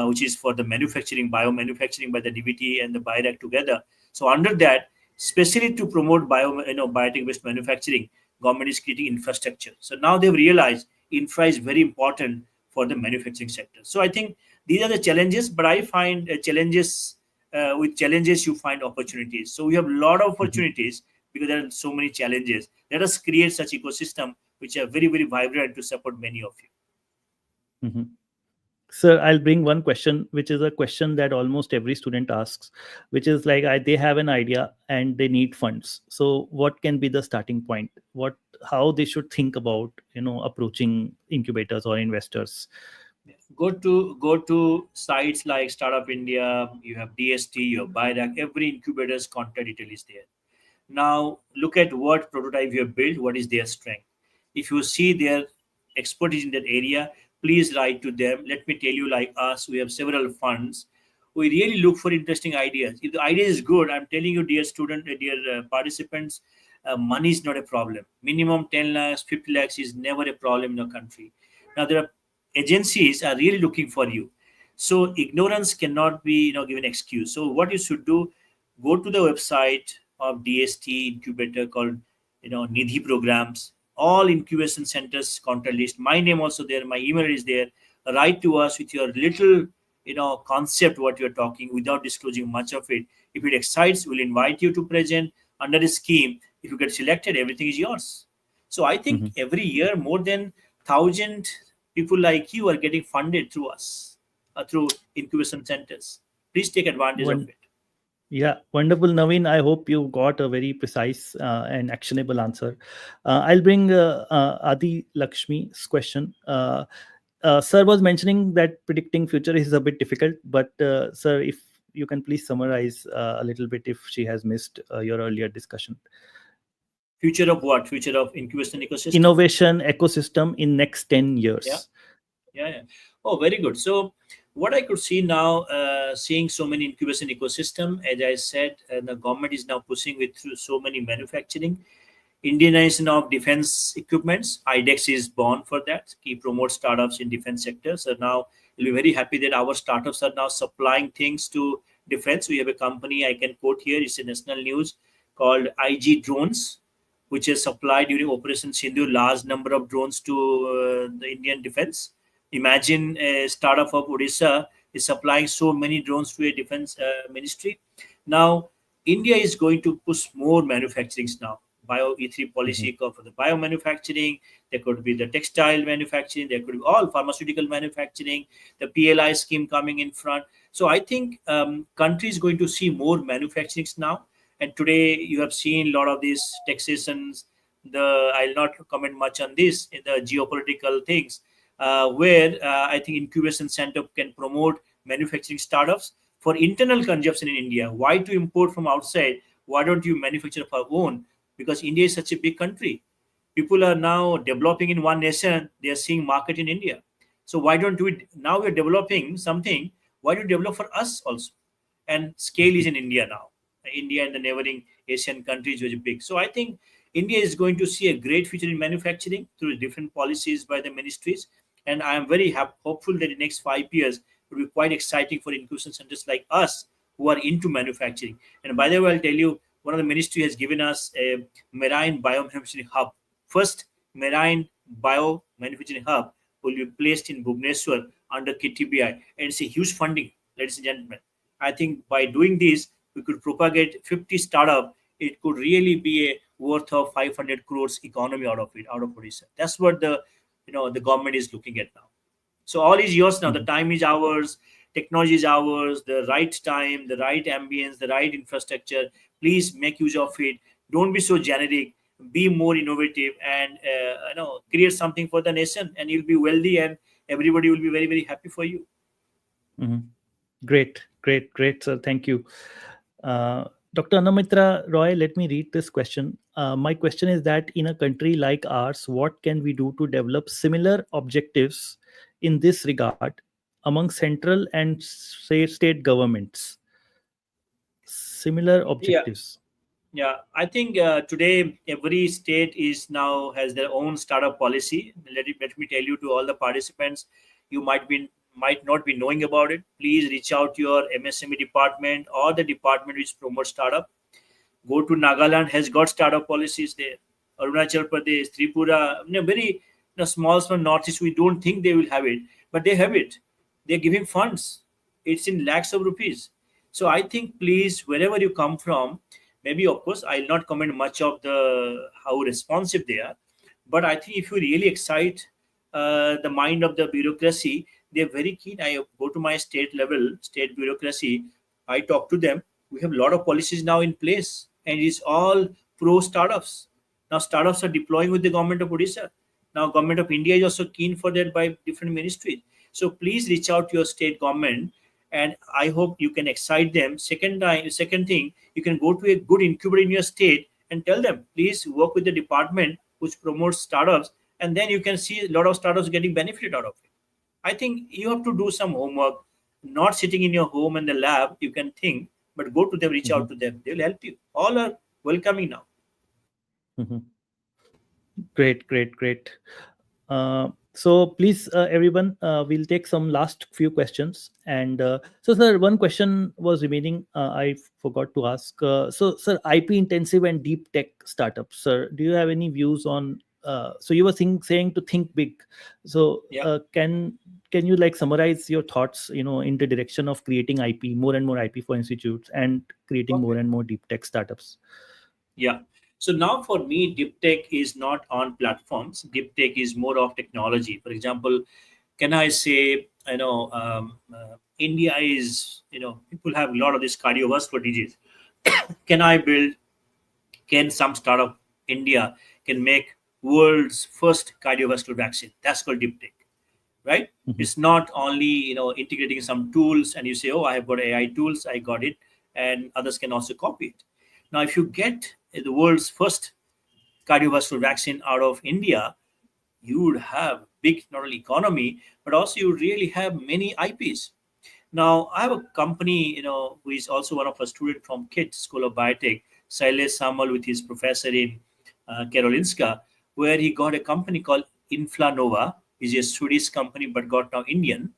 which is for the manufacturing, bio manufacturing by the DBT and the BIRAC together. So under that, especially to promote biotech-based manufacturing, government is creating infrastructure. So now they've realized infra is very important for the manufacturing sector. So I think these are the challenges, but I find challenges, with challenges you find opportunities. So we have a lot of Mhm. opportunities because there are so many challenges. Let us create such ecosystem which are very, very vibrant to support many of you. Mhm. Sir, I'll bring one question, which is a question that almost every student asks, which is like they have an idea and they need funds. So, what can be the starting point? How they should think about, approaching incubators or investors? Go to sites like Startup India. You have DST, you have Buyrack. Every incubator's contact detail is there. Now look at what prototype you have built. What is their strength? If you see their expertise in that area, please write to them. Let me tell you, like us, we have several funds. We really look for interesting ideas. If the idea is good, I'm telling you, dear student, dear participants, money is not a problem. Minimum 10 lakhs, 50 lakhs is never a problem in a country. Now there are agencies are really looking for you. So ignorance cannot be given excuse. So what you should do, go to the website of DST incubator called Nidhi programs, all incubation centers contact list. My name also there, my email is there. Write to us with your little concept what you're talking without disclosing much of it. If it excites, we'll invite you to present under the scheme. If you get selected, everything is yours. So I think Mhm. every year more than 1,000 people like you are getting funded through us, through incubation centers. Please take advantage of One, it. yeah, wonderful, Naveen. I hope you got a very precise and actionable answer. I'll bring Adi Lakshmi's question. Sir was mentioning that predicting future is a bit difficult, but sir, if you can please summarize a little bit if she has missed your earlier discussion. Future of what? Future of incubation ecosystem? Innovation ecosystem in next 10 Yeah, years. yeah. Oh, very good. So, what I could see now, seeing so many incubation ecosystem, as I said, the government is now pushing with through so many manufacturing. Indianization of defense equipments, IDEX is born for that. Key promote startups in defense sector. So now you'll be very happy that our startups are now supplying things to defense. We have a company I can quote here. It's a national news called IG Drones, which has supplied during Operation Sindhu large number of drones to the Indian defense. Imagine a startup of Odisha is supplying so many drones to a defense ministry. Now, India is going to push more manufacturing now. Bio E3 Mhm. policy for the biomanufacturing, there could be the textile manufacturing, there could be all pharmaceutical manufacturing, the PLI scheme coming in front. So I think country is going to see more manufacturing now. And today you have seen a lot of these taxations. I'll not comment much on this in the geopolitical things, where I think incubation center can promote manufacturing startups for internal consumption in India. Why to import from outside? Why don't you manufacture of our own? Because India is such a big country. People are now developing in one nation. They are seeing market in India. So why don't we now we're developing something? Why do you develop for us also? And scale is in India now. India and the neighboring Asian countries very big. So I think India is going to see a great future in manufacturing through different policies by the ministries. And I am very hopeful that in the next 5 years will be quite exciting for incubation centers like us who are into manufacturing. And by the way, I'll tell you, one of the ministry has given us a marine biomanufacturing hub. First marine biomanufacturing hub will be placed in Bhubaneswar under KTBI, and it's a huge funding, ladies and gentlemen. I think by doing this, we could propagate 50 startup. It could really be a worth of 500 crores economy out of it, out of Odisha. That's what the government is looking at now. So all is yours now. The Mhm. time is ours. Technology is ours. The right time, the right ambience, the right infrastructure. Please make use of it. Don't be so generic. Be more innovative and create something for the nation, and you'll be wealthy, and everybody will be very, very happy for you. Mhm. Great, great, great, sir. Thank you. Uh, Dr. Anamitra Roy, let me read this question. My question is that in a country like ours, what can we do to develop similar objectives in this regard among central and state governments? Similar Yeah. objectives. Yeah, I think today every state is now has their own startup policy. Let me tell you to all the participants, you might not be knowing about it. Please reach out to your MSME department or the department which promotes startup. Go to Nagaland has got startup policies there. Arunachal Pradesh, Tripura, very small northeast. We don't think they will have it, but they have it. They're giving funds. It's in lakhs of rupees. So I think, please, wherever you come from, maybe of course I'll not comment much of the how responsive they are, but I think if you really excite the mind of the bureaucracy, they're very keen. I go to my state level, state bureaucracy. I talk to them. We have a lot of policies now in place, and it's all pro startups. Now startups are deploying with the government of Odisha. Now government of India is also keen for that by different ministries. So please reach out to your state government, and I hope you can excite them. Second thing, you can go to a good incubator in your state and tell them, please work with the department which promotes startups, and then you can see a lot of startups getting benefited out of it. I think you have to do some homework, not sitting in your home in the lab. You can think, but go to them, reach out Mhm. to them. They will help you. All are welcoming now. Mhm. Great, great, great. So please, everyone, we'll take some last few questions. And so, sir, one question was remaining. I forgot to ask. So, sir, IP intensive and deep tech startups. Sir, do you have any views on? So you were saying to think big. So Yeah. can you like summarize your thoughts? In the direction of creating IP, more and more IP for institutes, and creating more Okay. and more deep tech startups. Yeah. So now for me, deep tech is not on platforms. Deep tech is more of technology. For example, can I say, India is, people have a lot of this cardiovascular disease. Can I build, can some startup India can make world's first cardiovascular vaccine? That's called deep tech, right? Mhm. It's not only, integrating some tools and you say, oh, I have got AI tools, I got it, and others can also copy it. Now, if you get the world's first cardiovascular vaccine out of India, you would have big not only economy, but also you really have many IPs. Now, I have a company, who is also one of a student from KIIT, School of Biotech, Silas Samal, with his professor in Karolinska, where he got a company called Inflanova. Is a Swedish company, but got now Indian.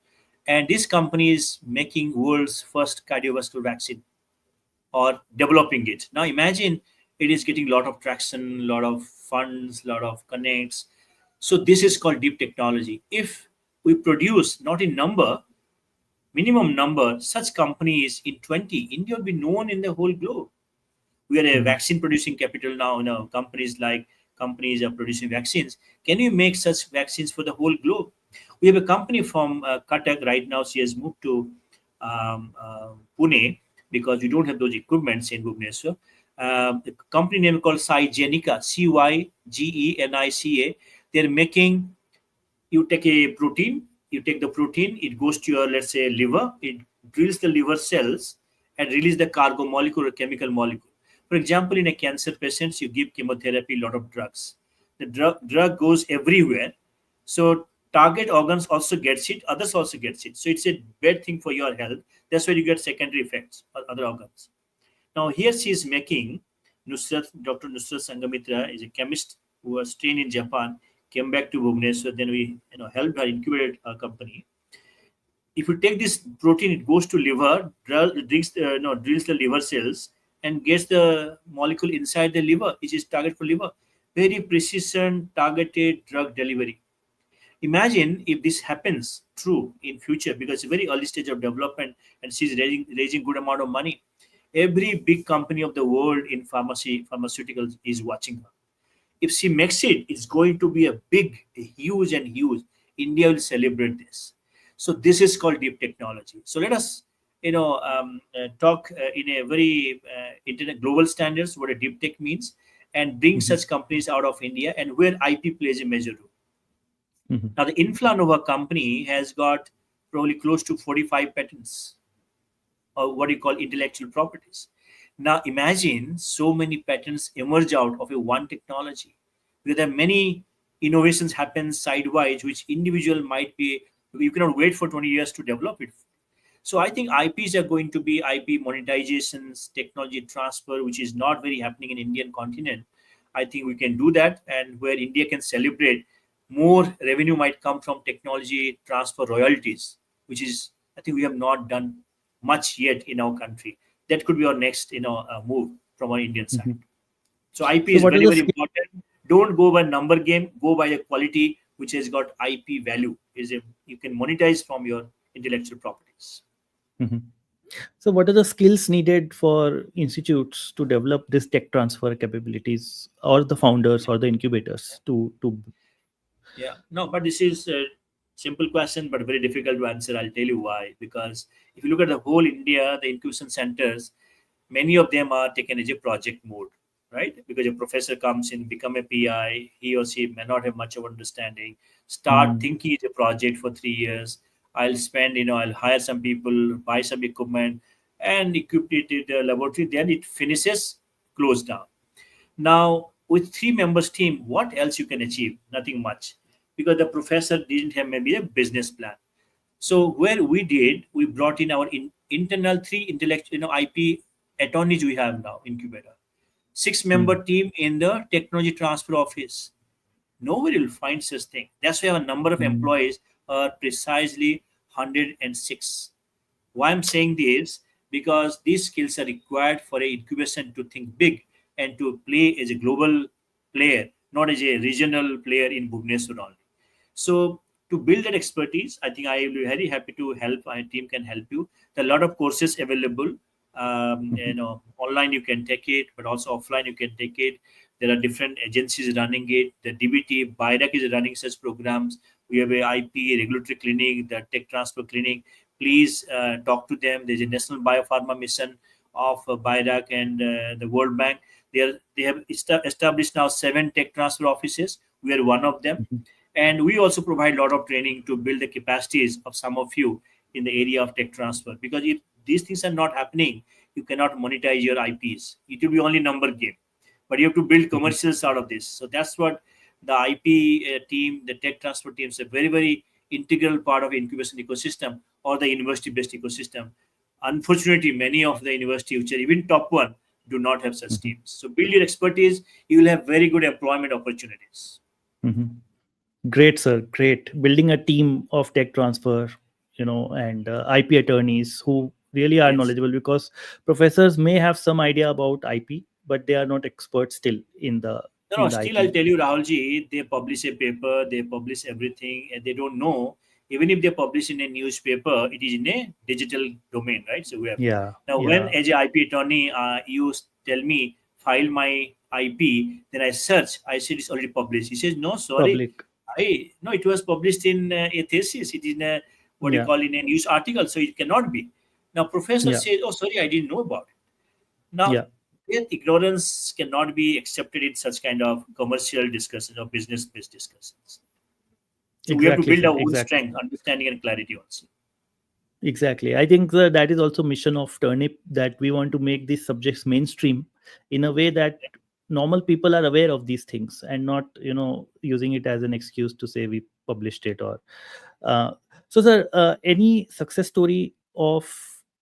And this company is making world's first cardiovascular vaccine or developing it. Now, imagine it is getting a lot of traction, a lot of funds, a lot of connects. So this is called deep technology. If we produce not in number, minimum number such companies in 20, India will be known in the whole globe. We are a Mhm. vaccine producing capital now. Companies are producing vaccines. Can you make such vaccines for the whole globe? We have a company from Cuttack right now. She has moved to Pune because we don't have those equipments in Bhubaneswar. The company name called Cygenica, Cygenica. They're making, you take a protein, you take the protein, it goes to your, let's say, liver, it drills the liver cells and release the cargo molecule or chemical molecule. For example, in a cancer patients, you give chemotherapy, a lot of drugs. The drug goes everywhere. So target organs also gets it, others also gets it. So it's a bad thing for your health. That's why you get secondary effects on other organs. Now here she is making Dr. Nusrat Sangamitra is a chemist who was trained in Japan, came back to Bhubaneswar. Then we helped her incubate a company. If you take this protein, it goes to liver, drills the liver cells and gets the molecule inside the liver, which is target for liver. Very precision, targeted drug delivery. Imagine if this happens true in future, because it's a very early stage of development and she's raising good amount of money. Every big company of the world in pharmaceuticals is watching her. If she makes it, it's going to be a big, a huge and huge. India will celebrate this. So this is called deep technology. So let us, talk in a very internet global standards what a deep tech means, and bring Mhm. such companies out of India and where IP plays a major role. Mhm. Now, the Inflanova company has got probably close to 45 patents, or what you call intellectual properties. Now, imagine so many patents emerge out of a one technology. Because there are many innovations happen sidewise, which individual might be, you cannot wait for 20 years to develop it. So I think IPs are going to be IP monetizations, technology transfer, which is not very happening in Indian continent. I think we can do that, and where India can celebrate, more revenue might come from technology transfer royalties, which is, I think we have not done much yet in our country. That could be our next move from our Indian side. Mhm. So IP So is what are very the very skill? important. Don't go by number game, go by a quality which has got IP value. Is a You can monetize from your intellectual properties. Mhm. So, what are the skills needed for institutes to develop this tech transfer capabilities, or the founders or the incubators to? Yeah, no, but this is a simple question, but very difficult to answer. I'll tell you why. Because if you look at the whole India, the incubation centers, many of them are taken as a project mode, right? Because a professor comes in, become a PI, he or she may not have much of understanding, start Mm, thinking it's a project for 3 years. I'll spend, I'll hire some people, buy some equipment, and equip it in the laboratory. Then it finishes, closed down. Now, with three members team, what else you can achieve? Nothing much, because the professor didn't have maybe a business plan. So where we did, we brought in our internal three intellect, IP attorneys we have now, incubator. Six-member mm, team in the technology transfer office. Nobody will find such thing. That's why our number of mm, employees are precisely 106. Why I'm saying this, because these skills are required for a incubation to think big and to play as a global player, not as a regional player in Bhubaneswar only. So to build that expertise, I think I will be very happy to help. My team can help you. There are a lot of courses available. mhm, Online you can take it, but also offline you can take it. There are different agencies running it. The DBT, BIRAC is running such programs. We have a IP regulatory clinic, the tech transfer clinic. Please talk to them. There's a national biopharma mission of BIRAC and the World Bank. They have established now 7 tech transfer offices. We are one of them, mhm, and we also provide a lot of training to build the capacities of some of you in the area of tech transfer. Because if these things are not happening, you cannot monetize your IPs. It will be only number game, but you have to build mhm, commercials out of this. So that's what the IP team, the tech transfer teams, a very very integral part of incubation ecosystem or the university-based ecosystem. Unfortunately, many of the university, which are even top one, do not have such mhm, teams. So build your expertise. You will have very good employment opportunities. mhm. Great, sir. Great. Building a team of tech transfer, and IP attorneys who really are Yes. knowledgeable, because professors may have some idea about IP, but they are not experts still in the No, no, in the still I'll IP. tell you, Rahulji, they publish a paper, they publish everything, and they don't know. Even if they publish in a newspaper, it is in a digital domain, right? So we have Yeah, now when yeah. as a IP attorney, you tell me file my IP, then I search, I see it's already published. He says, no, sorry, Public. I no, it was published in a thesis. It is in a what do you Yeah, call in a news article, so it cannot be. Now professor yeah, says, oh, sorry, I didn't know about it. Now, yeah. their ignorance cannot be accepted in such kind of commercial discussions or business-based discussions. So we have to Exactly, build sir. our own Exactly. strength, understanding, and clarity also. Exactly. I think that is also mission of Turnip, that we want to make these subjects mainstream in a way that normal people are aware of these things, and not using it as an excuse to say we published it. Or uh, so, sir, any success story of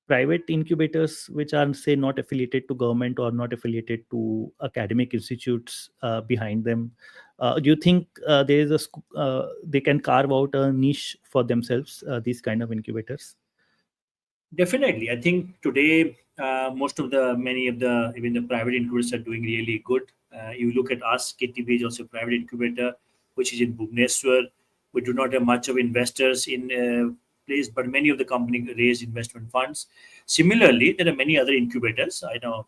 private incubators which are, say, not affiliated to government or not affiliated to academic institutes behind them? Do you think there is they can carve out a niche for themselves, these kind of incubators? Definitely, I think today most of the many of the even the private incubators are doing really good. You look at us, KTBI is also a private incubator, which is in Bhubaneswar. We do not have much of investors in place, but many of the company raise investment funds. Similarly, there are many other incubators. I know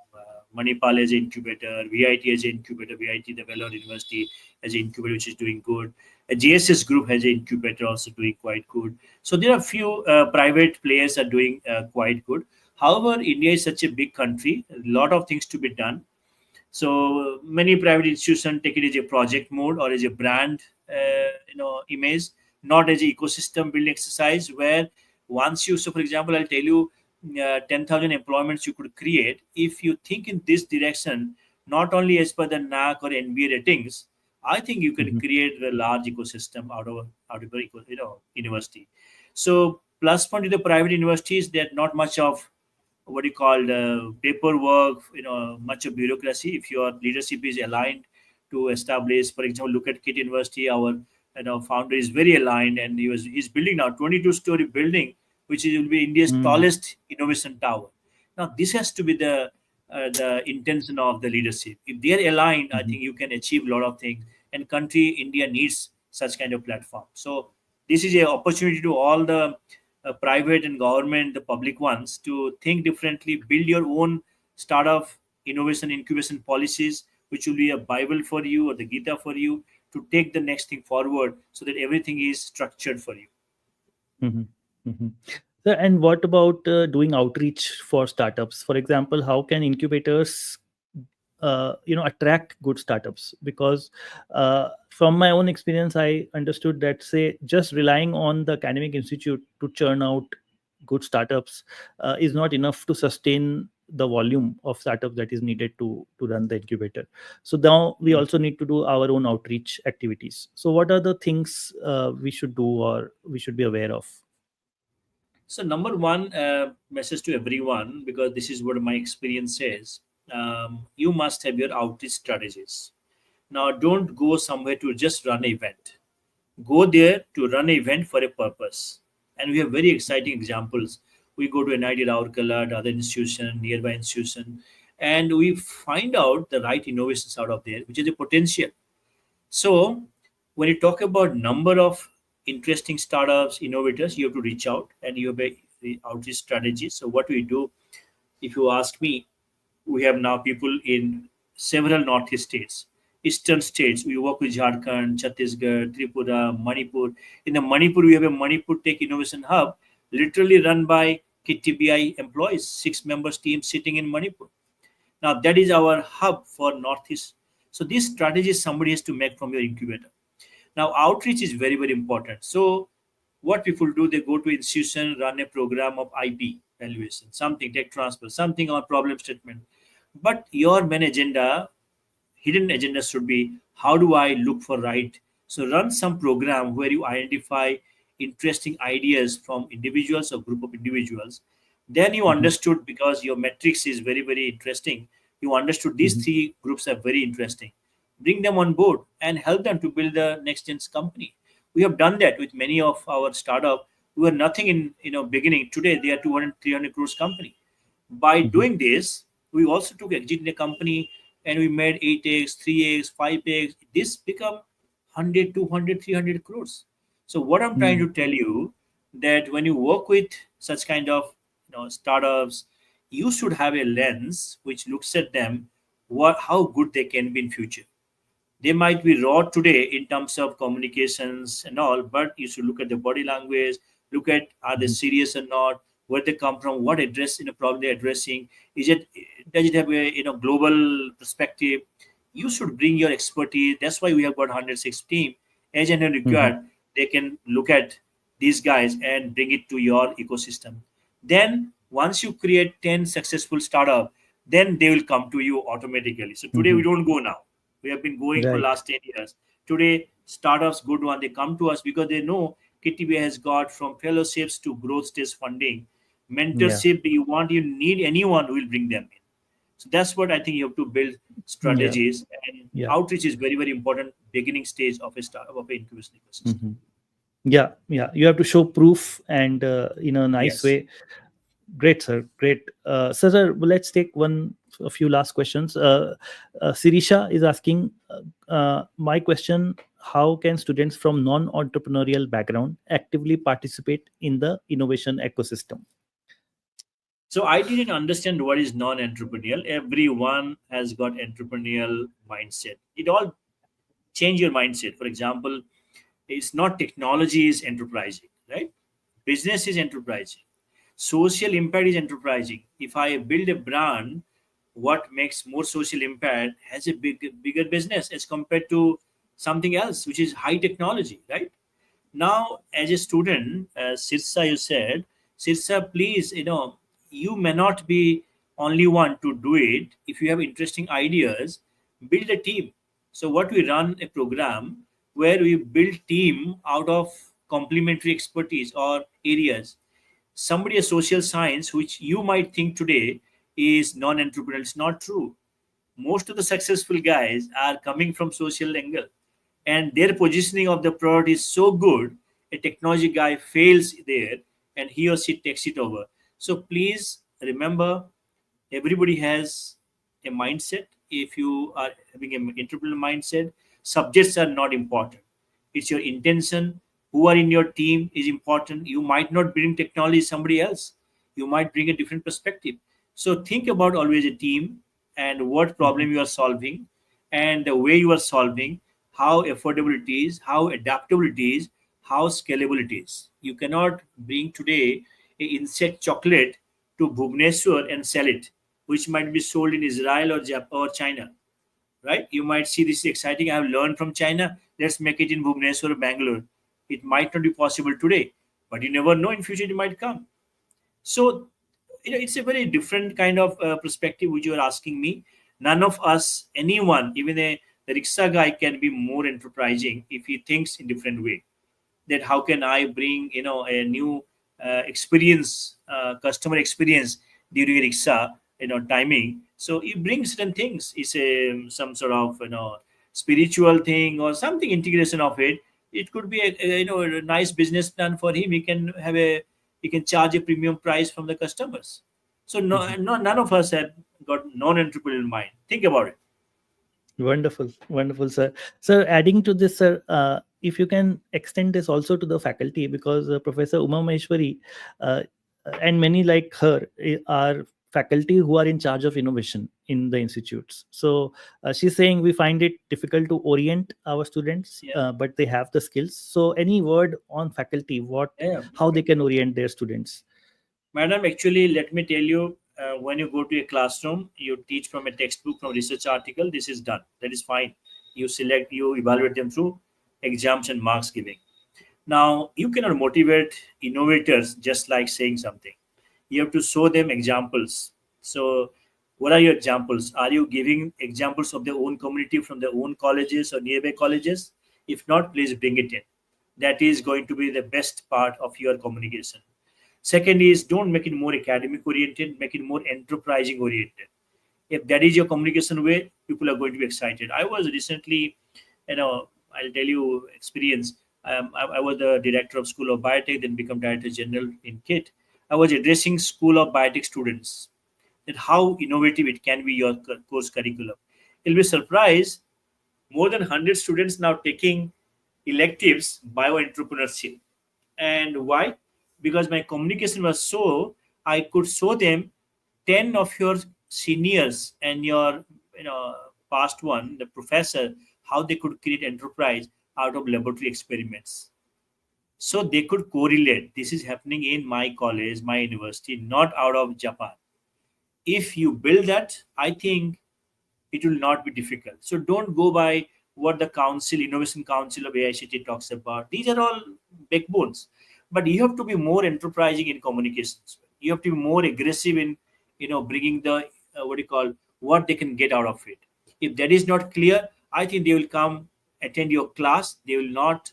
Manipal as an incubator, VIT as an incubator, VIT the Vellore University as an incubator, which is doing good. A JSS Group has an incubator also doing quite good. So there are few private players are doing quite good. However, India is such a big country, a lot of things to be done. So many private institutions take it as a project mode or as a brand, image, not as an ecosystem building exercise. Where once you, so for example, I'll tell you, 10,000 employments you could create if you think in this direction, not only as per the NAC or NBA ratings. I think you can Mhm, create a large ecosystem out of university. So plus point to the private universities, that not much of what you call paperwork, much of bureaucracy. If your leadership is aligned to establish, for example, look at KIIT University, our founder is very aligned, and he's building now 22-story building, which will be India's mm, tallest innovation tower. Now this has to be the the intention of the leadership. If they are aligned, I think you can achieve a lot of things. And country India needs such kind of platform. So this is a opportunity to all the private and government, the public ones, to think differently, build your own startup innovation incubation policies, which will be a Bible for you or the Gita for you to take the next thing forward, so that everything is structured for you. Mhm. Mhm. So, and what about doing outreach for startups? For example, how can incubators, attract good startups? Because from my own experience, I understood that, say, just relying on the academic institute to churn out good startups is not enough to sustain the volume of startups that is needed to run the incubator. So now we Mm. also need to do our own outreach activities. So what are the things we should do or we should be aware of? So, number one message to everyone, because this is what my experience says, you must have your outreach strategies. Now, don't go somewhere to just run an event. Go there to run an event for a purpose. And we have very exciting examples. We go to NIT Rourkela, other institution, nearby institution, and we find out the right innovations out of there, which is a potential. So, when you talk about number of interesting startups, innovators, you have to reach out and you have a outreach strategy. So, what we do, if you ask me, we have now people in several northeast states, eastern states. We work with Jharkhand, Chhattisgarh, Tripura, Manipur. In the Manipur, we have a Manipur Tech Innovation Hub, literally run by KTBI employees, 6 members team sitting in Manipur. Now that is our hub for Northeast. So this strategy somebody has to make from your incubator. Now outreach is very, very important. So what people do, they go to institution, run a program of IP valuation, something tech transfer, something on problem statement. But your main agenda, hidden agenda should be, how do I look for right? So run some program where you identify interesting ideas from individuals or group of individuals. Then you Mhm. understood, because your metrics is very, very interesting, you understood these Mhm. three groups are very interesting. Bring them on board and help them to build the next gen's company. We have done that with many of our startup who were nothing in beginning. Today they are 200 300 crores company. By Mhm. doing this, we also took exit in a company, and we made 8x, 3x, 5x. This become 100, 200, 300 crores. So what I'm trying Mhm. to tell you, that when you work with such kind of startups, you should have a lens which looks at them, what how good they can be in future. They might be raw today in terms of communications and all, but you should look at the body language, look at, are they Mhm. serious or not, where they come from, what address in a problem they're addressing, is it, does it have a global perspective. You should bring your expertise. That's why we have got 106 team. As and when Mhm. required, they can look at these guys and bring it to your ecosystem. Then once you create 10 successful startup, then they will come to you automatically. So today we Mhm. don't go now, we have been going for Right. last 10 years. Today, startups go to and they come to us because they know KTBI has got from fellowships to growth stage funding, Yeah. mentorship. You need anyone who will bring them in. So that's what I think you have to build Yeah. strategies, and Yeah. outreach is very, very important beginning stage of a startup of an incubation ecosystem. Mhm. Yeah. Yeah. You have to show proof and in a nice Yes. way. Great, sir. Great. Sir, well, let's take a few last questions. Sirisha is asking my question: how can students from non-entrepreneurial background actively participate in the innovation ecosystem? So I didn't understand what is non-entrepreneurial. Everyone has got entrepreneurial mindset. It all change your mindset. For example, it's not technology is enterprising, right? Business is enterprising. Social impact is enterprising. If I build a brand, what makes more social impact has a bigger business as compared to something else which is high technology, right? Now, as a student, Sirsa, you said, Sirsa, please, you may not be only one to do it. If you have interesting ideas, build a team. So, what we run a program where we build team out of complementary expertise or areas. Somebody a social science, which you might think today is non-entrepreneurial, it's not true. Most of the successful guys are coming from social angle, and their positioning of the product is so good, a technology guy fails there and he or she takes it over. So please remember, everybody has a mindset, if you are having an entrepreneurial mindset, subjects are not important. It's your intention. Who are in your team is important. You might not bring technology, somebody else. You might bring a different perspective. So think about always a team and what Mhm. problem you are solving and the way you are solving, how affordable it is, how adaptable it is, how scalable it is. You cannot bring today a insect chocolate to Bhubaneswar and sell it, which might be sold in Israel or Japan or China, right? You might see this is exciting. I have learned from China. Let's make it in Bhubaneswar or Bangalore. It might not be possible today, but you never know. In future, it might come. So, it's a very different kind of perspective which you are asking me. None of us, anyone, even the rickshaw guy, can be more enterprising if he thinks in different way. That how can I bring a new experience, customer experience during a rickshaw timing. So you bring certain things. It's a some sort of spiritual thing or something integration of it. It could be a nice business plan for him. He can charge a premium price from the customers. So Mhm. none of us have got non-entrepreneurial mind. Think about it. Wonderful, wonderful, sir. Sir, adding to this, sir, if you can extend this also to the faculty, because Professor Uma Maheshwari uh, and many like her are faculty who are in charge of innovation in the institutes. So she's saying we find it difficult to orient our students, Yeah. but they have the skills. So, any word on faculty, what, Yeah. how they can orient their students? Madam, actually, let me tell you, when you go to a classroom, you teach from a textbook, from research article, this is done. That is fine. You evaluate them through exams and marks giving. Now, you cannot motivate innovators just like saying something. You have to show them examples. So, what are your examples? Are you giving examples of their own community from their own colleges or nearby colleges? If not, please bring it in. That is going to be the best part of your communication. Second is, don't make it more academic oriented, make it more enterprising oriented. If that is your communication way, people are going to be excited. I was recently, I'll tell you experience. I was the director of School of Biotech, then become Director General in KIIT. I was addressing School of Biotech students that how innovative it can be your course curriculum. You'll be surprised, more than 100 students now taking electives bio entrepreneurship. And why? Because my communication was so, I could show them 10 of your seniors and your past one, the professor, how they could create enterprise out of laboratory experiments. So they could correlate. This is happening in my college, my university, not out of Japan. If you build that, I think it will not be difficult. So don't go by what the council, innovation council of AICT talks about. These are all backbones, but you have to be more enterprising in communications. You have to be more aggressive in, bringing the what do you call, what they can get out of it. If that is not clear, I think they will come attend your class. They will not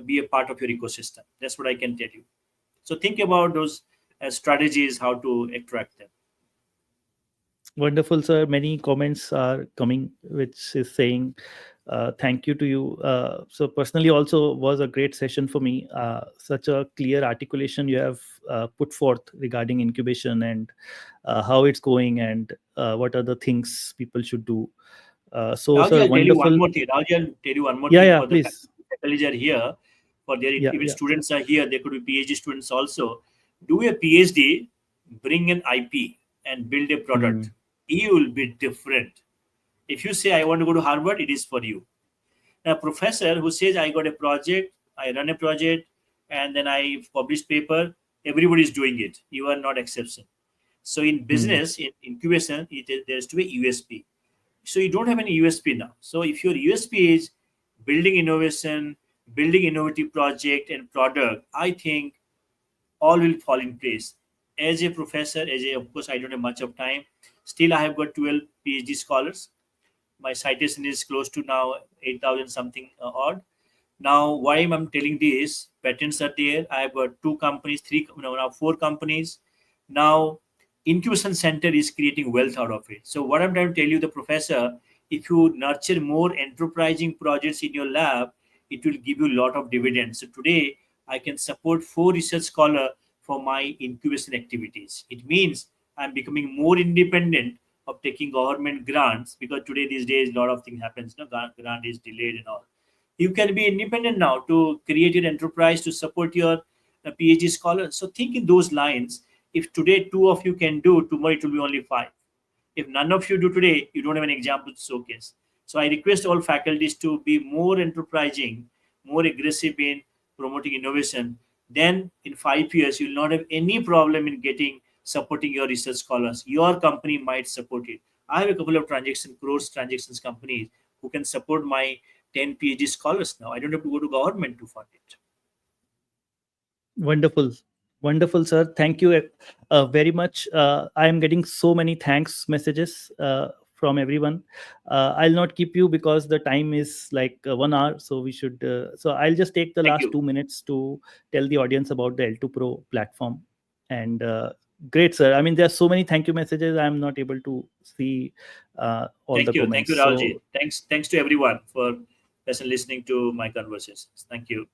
be a part of your ecosystem. That's what I can tell you. So think about those strategies, how to attract them. Wonderful, sir. Many comments are coming, which is saying thank you to you. So personally, also was a great session for me. Such a clear articulation you have put forth regarding incubation and how it's going and what are the things people should do. So, Rauji, sir, I'll tell you one wonderful. more thing. Rauji, I'll tell you one more Yeah, thing yeah, for the please. faculty are here, for their Yeah, even yeah. students are here. They could be PhD students also. Do a PhD, bring an IP, and build a Hmm. product. You will be different. If you say I want to go to Harvard, it is for you. A professor who says I got a project, I run a project, and then I publish paper, everybody is doing it. You are not exception. So in Hmm. business, in incubation, there is to be USP. So you don't have any USP now. So if your USP is building innovation, building innovative project and product, I think all will fall in place. As a professor, of course I don't have much of time. Still, I have got 12 PhD scholars. My citation is close to now 8,000 something odd. Now, why I'm telling this? Patents are there. I have got two companies, three, now four companies. Now, incubation center is creating wealth out of it. So, what I'm trying to tell you, the professor, if you nurture more enterprising projects in your lab, it will give you a lot of dividends. So, today I can support four research scholar for my incubation activities. It means I'm becoming more independent of taking government grants, because today these days a lot of things happens, grant is delayed and all. You can be independent now to create your enterprise to support your PhD scholars. So think in those lines. If today two of you can do, tomorrow it will be only five. If none of you do today, you don't have an example to showcase. So I request all faculties to be more enterprising, more aggressive in promoting innovation. Then in 5 years, you'll not have any problem in getting supporting your research scholars. Your company might support it. I have a couple of crores transactions companies who can support my 10 PhD scholars now. I don't have to go to government to fund it. Wonderful. Wonderful, sir. Thank you very much. I am getting so many thanks messages from everyone. I'll not keep you because the time is like 1 hour. So we should. So I'll just take the Thank last you. 2 minutes to tell the audience about the L2 Pro platform. And great, sir. I mean, there are so many thank you messages. I'm not able to see all the Thank you. Thank comments. you, Ralji. So Thanks to everyone for listening to my conversations. Thank you.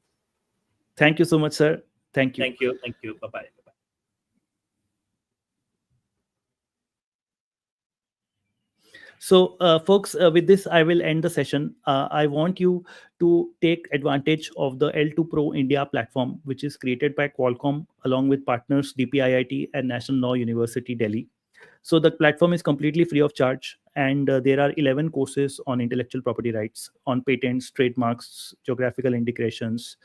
thank you so much, sir. Thank you. Thank you. Thank you. Bye bye. So, folks, with this, I will end the session. I want you to take advantage of the L2 Pro India platform, which is created by Qualcomm along with partners DPIIT and National Law University Delhi. So, the platform is completely free of charge, and there are 11 courses on intellectual property rights, on patents, trademarks, geographical indications,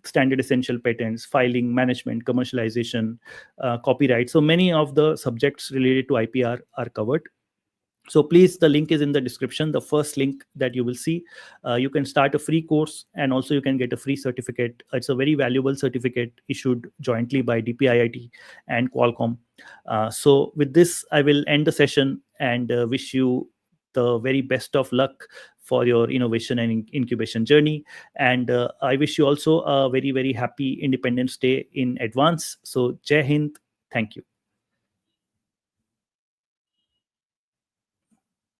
standard essential patents, filing, management, commercialization, copyright. So, many of the subjects related to IPR are covered. So please, the link is in the description, the first link that you will see. You can start a free course, and also you can get a free certificate. It's a very valuable certificate issued jointly by DPIIT and Qualcomm. So with this, I will end the session and wish you the very best of luck for your innovation and incubation journey. And I wish you also a very, very happy Independence Day in advance. So Jai Hind. Thank you.